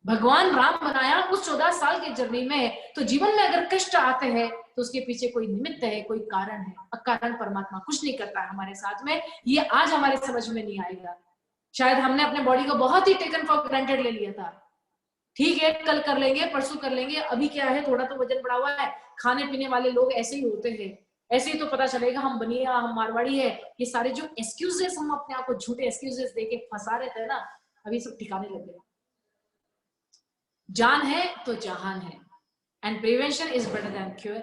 भगवान राम बनाया उस 14 साल के जर्नी में। तो जीवन में अगर कष्ट आते हैं तो उसके पीछे कोई निमित्त है, कोई कारण है। अकारण परमात्मा कुछ नहीं करता है हमारे साथ में। ये आज हमारे समझ में नहीं आएगा। शायद हमने अपने बॉडी को बहुत ही टेकन फॉर ग्रांटेड ले लिया था। ठीक है कल कर लेंगे, परसों कर लेंगे, अभी क्या है थोड़ा तो वजन बढ़ा हुआ है। खाने पीने वाले लोग ऐसे ही होते हैं, ऐसे ही तो पता चलेगा हम बनिया, हम मारवाड़ी है। ये सारे जो एक्सक्यूजेस हम अपने आप को झूठे एक्सक्यूजेस देके फंसा रहे थे ना, अभी सब ठिकाने लग गए। जान है तो जहान है, and prevention is better than cure.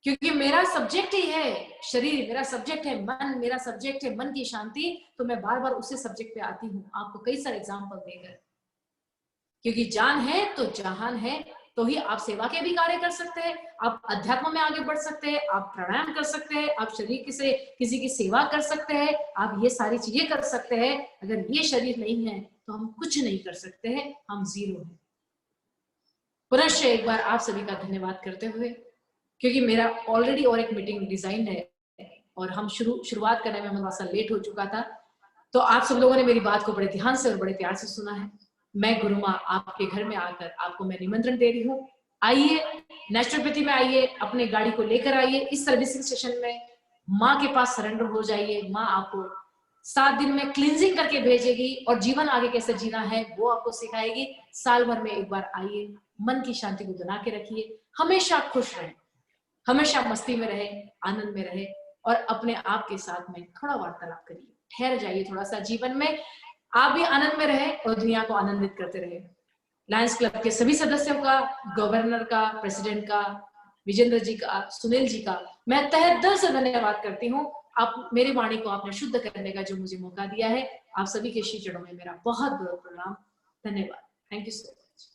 क्योंकि मेरा सब्जेक्ट ही है शरीर, मेरा सब्जेक्ट है मन, मेरा सब्जेक्ट है मन की शांति। तो मैं बार बार उसी सब्जेक्ट पे आती हूँ आपको कई सारे एग्जाम्पल देकर। क्योंकि जान है तो जहान है, तो ही आप सेवा के भी कार्य कर सकते हैं, आप अध्यात्म में आगे बढ़ सकते हैं, आप प्राणायाम कर सकते हैं, आप शरीर से किसी की सेवा कर सकते हैं, आप ये सारी चीजें कर सकते हैं। अगर ये शरीर नहीं है तो हम कुछ नहीं कर सकते हैं, हम जीरो हैं। पुनश्च एक बार आप सभी का धन्यवाद करते हुए, क्योंकि मेरा ऑलरेडी और एक मीटिंग डिजाइन है और हम शुरुआत करने में थोड़ा सा लेट हो चुका था। तो आप सब लोगों ने मेरी बात को बड़े ध्यान से और बड़े प्यार से सुना है। मैं गुरु माँ आपके घर में आकर आपको मैं निमंत्रण दे रही हूँ, आइए नेचुरोपैथी में आइए, अपने गाड़ी को लेकर आइए इस सर्विसिंग सेशन में, माँ के पास सरेंडर हो जाइए। माँ आपको 7 दिन में क्लींजिंग करके भेजेगी और जीवन आगे कैसे जीना है वो आपको सिखाएगी। साल भर में एक बार आइए, मन की शांति को बना के रखिए, हमेशा खुश रहें। हमेशा मस्ती में रहे, आनंद में रहे और अपने आप के साथ में थोड़ा वार्तालाप करिए, ठहर जाइए थोड़ा सा, जीवन में आप भी आनंद में रहे और दुनिया को आनंदित करते रहे। लायंस क्लब के सभी सदस्यों का, गवर्नर का, प्रेसिडेंट का, विजेंद्र जी का, सुनील जी का मैं तहे दिल से धन्यवाद करती हूँ। आप मेरी वाणी को आपने शुद्ध करने का जो मुझे मौका दिया है, आप सभी के श्री चरणों में मेरा बहुत बहुत प्रणाम, धन्यवाद। Thank you so much.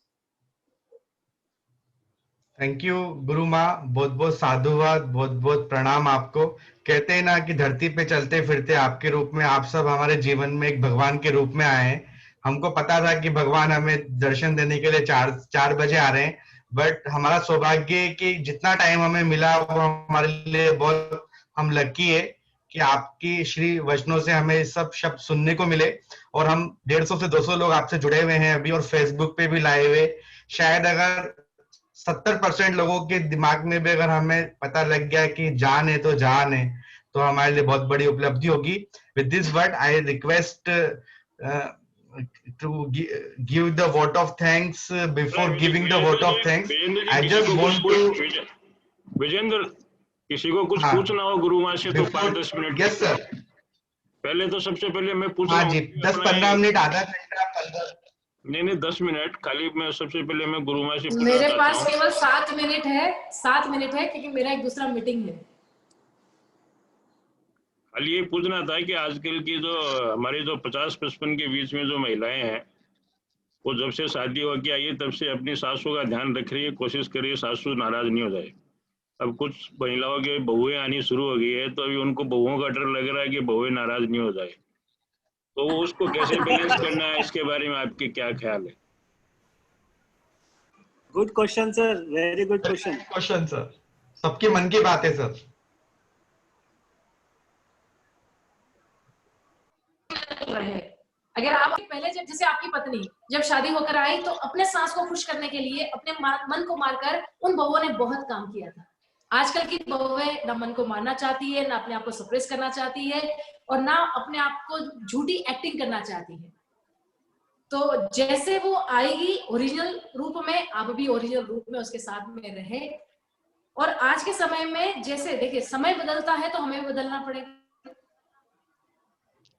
Thank you गुरु माँ, बहुत बहुत साधुवाद, बहुत बहुत प्रणाम आपको। कहते हैं ना कि धरती पे चलते फिरते आपके रूप में आप सब हमारे जीवन में एक भगवान के रूप में आए हैं। हमको पता था कि भगवान हमें दर्शन देने के लिए 4 बजे आ रहे हैं, बट हमारा सौभाग्य है कि जितना टाइम हमें मिला वो हमारे लिए बहुत, हम लकी है कि आपकी श्री वचनों से हमें सब शब्द सुनने को मिले। और हम 150 से 200 लोग आपसे जुड़े हुए हैं अभी, और फेसबुक पे भी लाए हुए। शायद अगर 70% लोगों के दिमाग में भी अगर हमें पता लग गया कि जान है तो जान है, तो हमारे लिए बहुत बड़ी उपलब्धि होगी। With this word I request to give the vote of thanks. Before giving the vote of thanks I just want to, Vijendra, किसी को कुछ हाँ, पूछना हो गुरु माँ से तो 5-10 मिनट। Yes sir. पहले तो सबसे पहले मैं पूछ हाँ रहा जी, हूँ 10-15 मिनट, आधा घंटा 15। नहीं 10 मिनट खाली। मैं सबसे पहले मैं गुरु माँ से पूछना मेरे चाहता पास हूँ। केवल 7 मिनट है, 7 मिनट है, क्योंकि मेरा एक दूसरा मीटिंग है। खाली ये पूछना था कि आजकल की जो हमारी जो 50-55 के बीच में जो महिलाएं हैं, वो जब से शादी हो के आई है तब से अपनी सासू का ध्यान रख रही है, कोशिश कर रही है सासू नाराज नहीं हो जाए। अब कुछ महिलाओं के बहुएं आनी शुरू हो गई है, तो अभी उनको बहुओं का डर लग रहा है कि बहुएं नाराज नहीं हो जाए, तो वो उसको कैसे बैलेंस करना है, इसके बारे में आपके क्या ख्याल है? Good question sir, very good question. Question sir, सबके मन की बात है सर। रहे, अगर आप पहले जब जैसे आपकी पत्नी जब शादी होकर आई तो अपने सास को खुश करने के लिए अपने मन को मारकर उन बहुओं ने बहुत काम किया था। आजकल की बहुएं ना मन को मारना चाहती है, ना अपने आप को सप्रेस करना चाहती है, और ना अपने आप को झूठी एक्टिंग करना चाहती है। तो जैसे वो आएगी ओरिजिनल रूप में, आप भी ओरिजिनल रूप में उसके साथ में रहे। और आज के समय में जैसे देखिए समय बदलता है तो हमें भी बदलना पड़ेगा,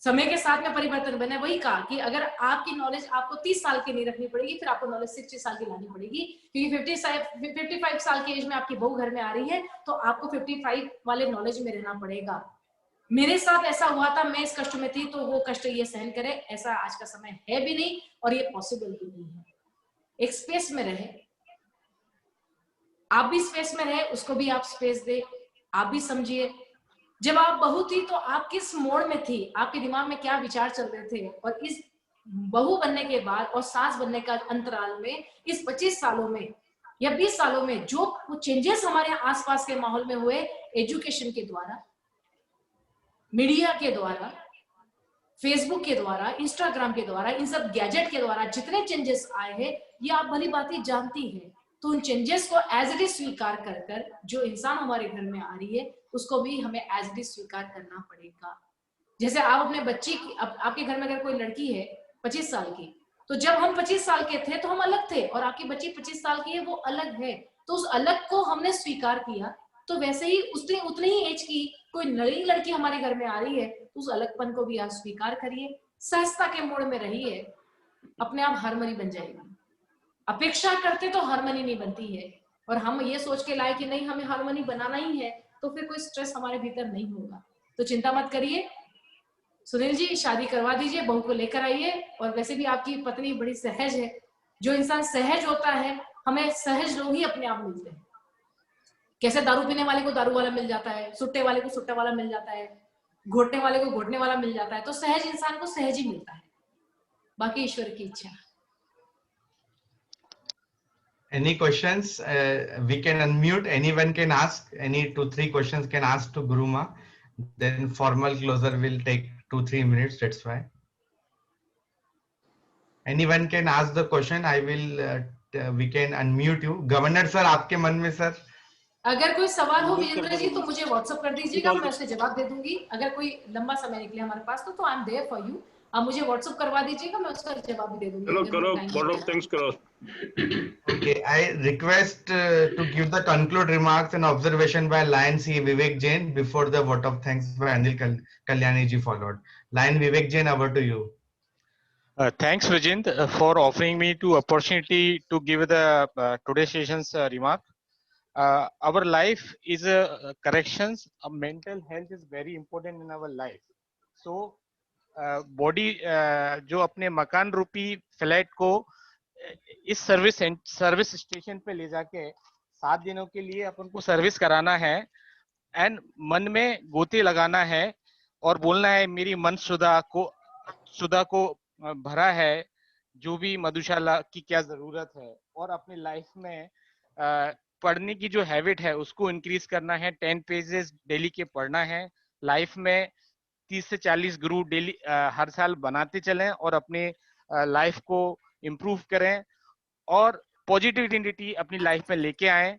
समय के साथ में परिवर्तन बने। वही कहा कि अगर आपकी नॉलेज आपको 30 साल की नहीं रखनी पड़ेगी, फिर आपको नॉलेज 60 साल की लानी पड़ेगी, क्योंकि 55 साल की एज में आपकी बहू घर में आ रही है तो आपको 55 वाले नॉलेज में रहना पड़ेगा। मेरे साथ ऐसा हुआ था, मैं इस कष्ट में थी तो वो कष्ट ये सहन करे, ऐसा आज का समय है भी नहीं और ये पॉसिबल भी नहीं है। एक स्पेस में रहे, आप भी स्पेस में रहे, उसको भी आप स्पेस दे, आप भी समझिए। जब आप बहू थी तो आप किस मोड़ में थी, आपके दिमाग में क्या विचार चल रहे थे, और इस बहू बनने के बाद और सास बनने का अंतराल में इस 25 सालों में या 20 सालों में जो चेंजेस हमारे आसपास के माहौल में हुए, एजुकेशन के द्वारा, मीडिया के द्वारा, फेसबुक के द्वारा, इंस्टाग्राम के द्वारा, इन सब गैजेट के द्वारा जितने चेंजेस आए हैं, ये आप भली बात जानती है। तो उन चेंजेस को एज इट इज स्वीकार कर जो इंसान हमारे घर में आ रही है उसको भी हमें एज इट इज स्वीकार करना पड़ेगा। जैसे आप अपने बच्ची की, आपके घर में अगर कोई लड़की है 25 साल की, तो जब हम 25 साल के थे तो हम अलग थे, और आपकी बच्ची 25 साल की है, वो अलग है, तो उस अलग को हमने स्वीकार किया। तो वैसे ही उतनी ही एज की कोई नई लड़की हमारे घर में आ रही है तो उस अलगपन को भी आप स्वीकार करिए, सहजता के मोड़ में रहिए, अपने आप हार्मनी बन जाएगी। अपेक्षा करते तो हार्मनी नहीं बनती है, और हम ये सोच के लाए कि नहीं हमें हार्मनी बनाना ही है, तो फिर कोई स्ट्रेस हमारे भीतर नहीं होगा। तो चिंता मत करिए, सुनील जी शादी करवा दीजिए, बहू को लेकर आइए। और वैसे भी आपकी पत्नी बड़ी सहज है, जो इंसान सहज होता है, हमें सहज लोग ही अपने आप मिलते हैं। कैसे दारू पीने वाले को दारू वाला मिल जाता है, सुट्टे वाले को सुट्टा वाला मिल जाता है, घोटने वाले को घोटने वाला मिल जाता है, तो सहज इंसान को सहज ही मिलता है, बाकी ईश्वर की इच्छा। Any questions? We can unmute. Anyone can ask. Any 2-3 questions can ask to Guru Ma. Then formal closure will take 2-3 minutes. That's why. Anyone can ask the question. I will. We can unmute you. Governor sir, आपके मन में sir? अगर कोई सवाल हो विजेंद्र जी तो मुझे WhatsApp कर दीजिएगा, मैं उसके जवाब दे दूंगी। अगर कोई लंबा समय निकले हमारे पास तो I am there for you. आप मुझे व्हाट्सएप करवा दीजिएगा, मैं उसका जवाब भी दे दूंगी। चलो करो, बोर्ड ऑफ थैंक्स करो। Okay, I request to give the conclude remarks and observation by Lion C. Vivek Jain before the vote of thanks by Anil Kalyani ji followed. Lion Vivek Jain, over to you. Thanks, Vijint, for offering me to opportunity to give the today's session's remark. Our life is corrections. Mental health is very important in our life. So, body जो अपने मकान रूपी flat को इस service station पे ले जाके 7 दिनों के लिए अपन को सर्विस कराना है एंड मन में गोते लगाना है और बोलना है मेरी मन सुधा को भरा है, जो भी मधुशाला की क्या जरूरत है, और अपनी लाइफ में पढ़ने की जो हैबिट है उसको इंक्रीज करना है। 10 पेजेस डेली के पढ़ना है। लाइफ में 30 से 40 गुरु डेली हर साल बनाते चलें और अपने लाइफ को इम्प्रूव करें और पॉजिटिविटी अपनी लाइफ में लेके आए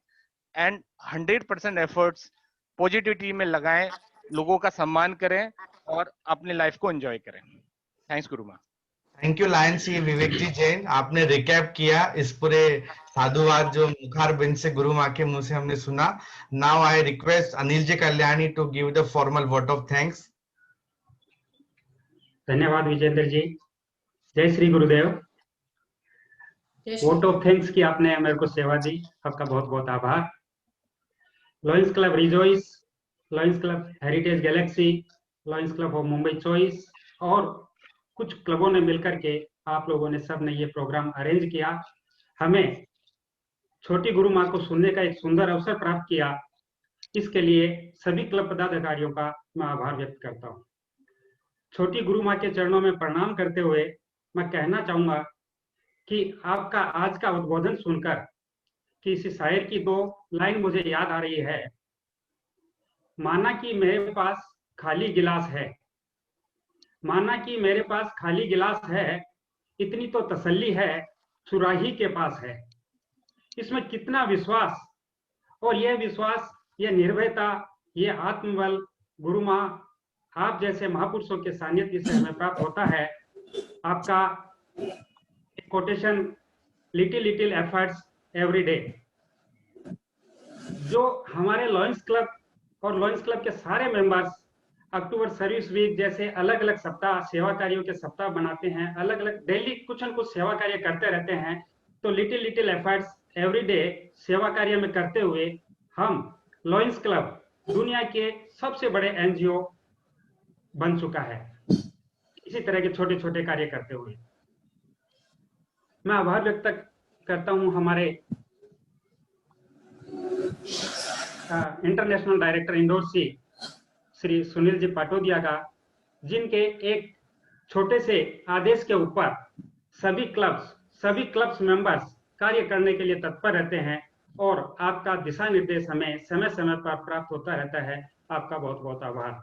एंड 100% एफर्ट्स पॉजिटिविटी में लगाएं, लोगों का सम्मान करें और अपने लाइफ को एंजॉय करें। थैंक्स गुरु माँ। थैंक यू लायन सी विवेक जी जैन, आपने रिकैप किया इस पूरे साधुवाद जो मुखार बिंद से गुरु माँ के मुंह से हमने सुना। Now I request Anil ji Kalyani to give the formal vote of thanks. धन्यवाद विजेंद्र जी। जय Shri Gurudev. Vote of thanks की आपने मेरे को सेवा दी, आपका बहुत बहुत आभार। Lions club rejoice, lions club heritage Galaxy, lions club of Mumbai choice और कुछ क्लबों ने मिलकर के आप लोगों ने सब ने ये प्रोग्राम अरेंज किया। हमें छोटी गुरु माँ को सुनने का एक सुंदर अवसर प्राप्त किया। इसके लिए सभी क्लब पदाधिकारियों का मैं आभार व्यक्त करता हूँ। छोटी गुरु माँ के चरणों में प्रणाम करते हुए मैं कहना चाहूंगा कि आपका आज का उद्बोधन सुनकर किसी शायर की 2 लाइन मुझे याद आ रही है। माना कि मेरे पास खाली गिलास है, माना कि मेरे पास खाली गिलास है, इतनी तो तसल्ली है सुराही के पास है। इसमें कितना विश्वास, और यह विश्वास, यह निर्भयता, यह आत्मबल गुरु माँ आप जैसे महापुरुषों के सानिध्य से हमें प्राप्त होता है। आपका quotation little little efforts every day, जो हमारे लॉयंस क्लब और लॉयंस क्लब के सारे मेंबर्स अक्टूबर सर्विस वीक जैसे अलग अलग सप्ताह सेवा कार्यों के सप्ताह बनाते हैं, अलग अलग डेली कुछ न कुछ सेवा कार्य करते रहते हैं। तो little little efforts every day सेवा कार्य में करते हुए हम लॉयंस क्लब दुनिया के सबसे बड़े एनजीओ बन चुका है। इसी तरह के छोटे छोटे कार्य करते हुए मैं आभार व्यक्त करता हूं हमारे इंटरनेशनल डायरेक्टर इंडोर सी श्री सुनील जी पाटोदिया का, जिनके एक छोटे से आदेश के ऊपर सभी क्लब्स मेंबर्स कार्य करने के लिए तत्पर रहते हैं और आपका दिशा निर्देश हमें समय समय पर प्राप्त होता रहता है। आपका बहुत बहुत आभार।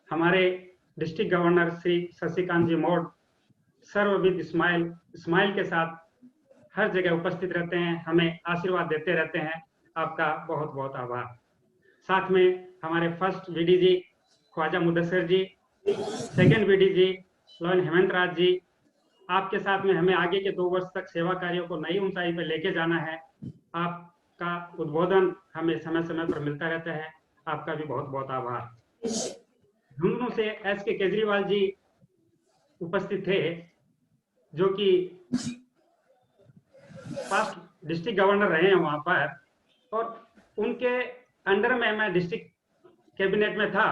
हमारे डिस्ट्रिक्ट गवर्नर श्री शशिकांत जी मौर्य सर्वविद स्माइल के साथ हर जगह उपस्थित रहते हैं, हमें आशीर्वाद देते रहते हैं। आपका बहुत बहुत आभार। साथ में हमारे फर्स्ट वीडीजी ख्वाजा मुदस्सिर जी, second VDG lion Hemant Raj ji, आपके साथ में हमें आगे के 2 वर्ष तक सेवा कार्यों को नई ऊंचाई पर लेके जाना है। आपका उद्बोधन हमें समय समय पर मिलता रहता है। आपका भी बहुत बहुत आभार। झुंझुनू से एस.के. केजरीवाल जी उपस्थित थे, जो कि पास्ट डिस्ट्रिक्ट गवर्नर रहे हैं वहां पर, और उनके अंडर में मैं डिस्ट्रिक्ट कैबिनेट में था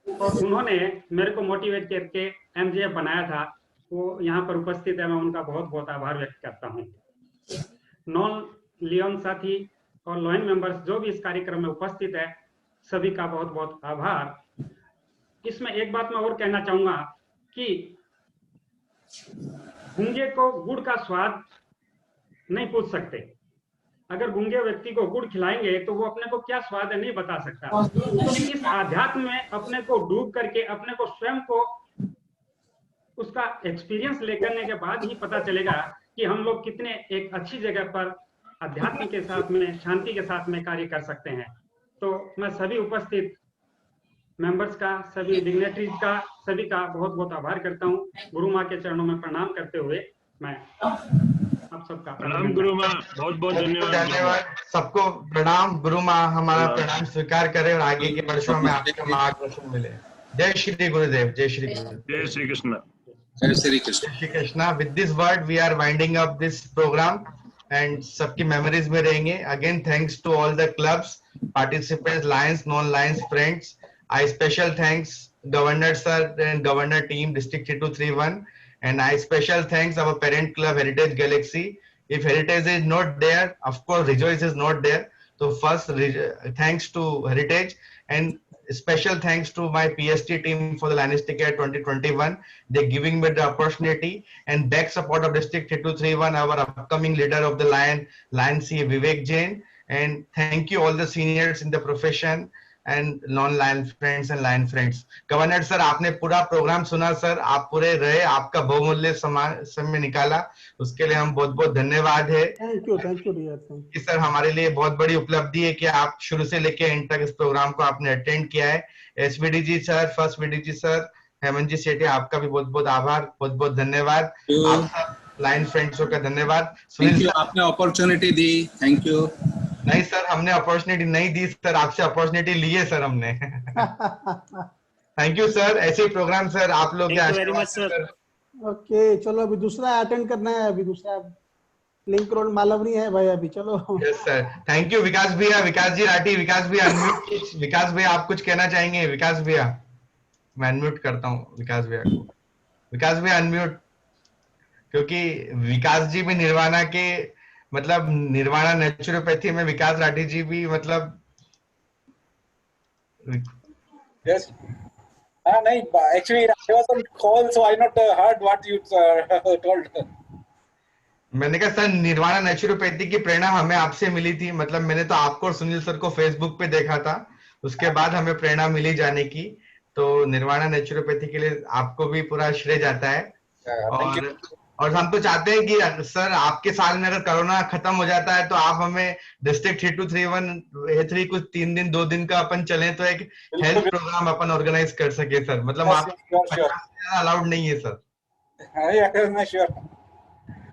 और उन्होंने मेरे को मोटिवेट करके एमजीएफ बनाया था। वो यहाँ पर उपस्थित है, मैं उनका बहुत बहुत आभार व्यक्त करता हूँ। नॉन लियोन साथी और लॉयन मेंबर्स जो भी इस कार्यक्रम में उपस्थित है, सभी का बहुत बहुत आभार। इसमें एक बात मैं और कहना चाहूंगा कि गूंगे को गुड़ का स्वाद नहीं पूछ सकते। अगर गूंगे व्यक्ति को गुड़ खिलाएंगे तो वो अपने को क्या स्वाद है नहीं बता सकता। तो इस आध्यात्म में अपने को डूब करके अपने को स्वयं को उसका एक्सपीरियंस लेकर के बाद ही पता चलेगा कि हम लोग कितने एक अच्छी जगह पर अध्यात्म के साथ में, शांति के साथ में कार्य कर सकते हैं। तो मैं सभी उपस्थित मेंबर्स का, सभी डिग्नेटरीज का, सभी का बहुत बहुत आभार करता हूँ। गुरु माँ के चरणों में प्रणाम करते हुए मैं आप सबका प्रणाम गुरु माँ, बहुत बहुत धन्यवाद। धन्यवाद सबको, प्रणाम गुरु माँ, हमारा प्रणाम स्वीकार करें और आगे के वर्षों में आपका मार्गदर्शन मिले। जय श्री गुरुदेव, जय श्री गुरुदेव, जय श्री कृष्ण। जय श्री कृष्ण। जय Shri Krishna. With this word we are winding up this programme and सबकी मेमोरीज में रहेंगे। Again thanks to all the clubs, participants, Lions, non-Lions friends. I special thanks Governor Sir and Governor team District 3231, and I special thanks our parent club Heritage Galaxy. If Heritage is not there, of course Rejoice is not there. So first thanks to Heritage, and special thanks to my PST team for the Lions Ticket 2021. They're giving me the opportunity and back support of District 3231, our upcoming leader of the Lion C Vivek Jain. And thank you all the seniors in the profession and non-Lion friends and Lion friends. Governor sir, आपने पूरा programme सुना sir, आप पूरे रहे, आपका बहुमूल्य समय निकाला, उसके लिए हम बहुत बहुत धन्यवाद है। Thank you dear, thank you sir. हमारे लिए बहुत बड़ी उपलब्धि है कि आप शुरू से लेके एंड तक इस प्रोग्राम को आपने अटेंड किया है। एसवीडी जी sir, first VD ji sir, Hemant जी सेठी, आपका भी बहुत बहुत आभार, बहुत बहुत धन्यवाद। आप सब लाइन फ्रेंड्स का धन्यवाद। थैंक यू, आपने अपॉर्चुनिटी दी, थैंक यू। नहीं सर, हमने अपॉर्चुनिटी नहीं दी सर, आपसे अपॉर्चुनिटी लिए सर हमने। Thank you sir. ऐसे ही प्रोग्राम सर आप लोग के आशीर्वाद सर। ओके चलो, अभी दूसरा अटेंड करना है, अभी दूसरा लिंक रोड मालवनी है भाई, अभी चलो। यस सर, थैंक यू विकास भैया, विकास जी राठी, विकास भैया अनम्यूट। विकास भैया आप कुछ कहना चाहेंगे? विकास भैया, मैं अनम्यूट करता हूँ विकास भैया को। विकास भैया अनम्यूट, क्योंकि विकास जी भी निर्वाणा के मतलब निर्वाणा नेचुरोपैथी में विकास राठी जी भी मतलब yes नहीं, actually I was on call so I not heard what you told. मैंने कहा सर, निर्वाणा नेचुरोपैथी की प्रेरणा हमें आपसे मिली थी, मतलब मैंने तो आपको और सुनील सर को फेसबुक पे देखा था, उसके बाद हमें प्रेरणा मिली जाने की। तो निर्वाणा नेचुरोपैथी के लिए आपको भी पूरा श्रेय जाता है। और हम तो चाहते हैं कि सर आपके साल में अगर कोरोना खत्म हो जाता है तो आप हमें डिस्ट्रिक्ट 3231 कुछ 3 दिन 2 दिन का अपन चलें तो एक हेल्थ प्रोग्राम अपन ऑर्गेनाइज कर सके सर। मतलब आप अलाउड नहीं है सर।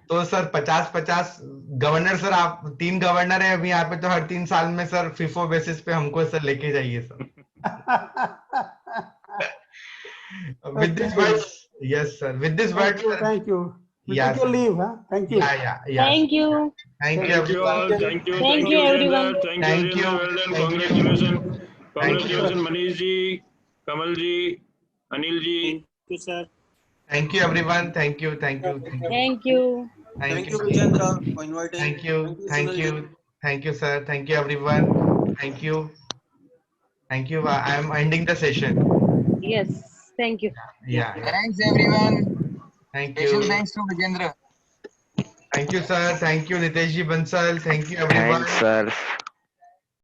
तो सर 50-50 गवर्नर सर, आप 3 गवर्नर है अभी यहाँ पे, तो हर 3 साल में सर फीफो बेसिस पे हमको सर लेके जाइए sir. With this words, yes sir, with this words, thank you. Yeah, you leave, huh? Thank you. Yeah. Thank you. Thank you all. Thank you everyone. Thank you. Well done. Congratulations Manish ji, Kamal ji, Anil ji. Thank you sir. Thank you everyone. Thank you. Thank you Vijendra for inviting. Thank you sir. Thank you everyone. Thank you. I am ending the session. Yes, thank you. Yeah. Thanks everyone. Thank you. Special thanks to Vijendra. Thank you sir. Thank you Nitesh ji Bansal. Thank you everyone. Thanks sir.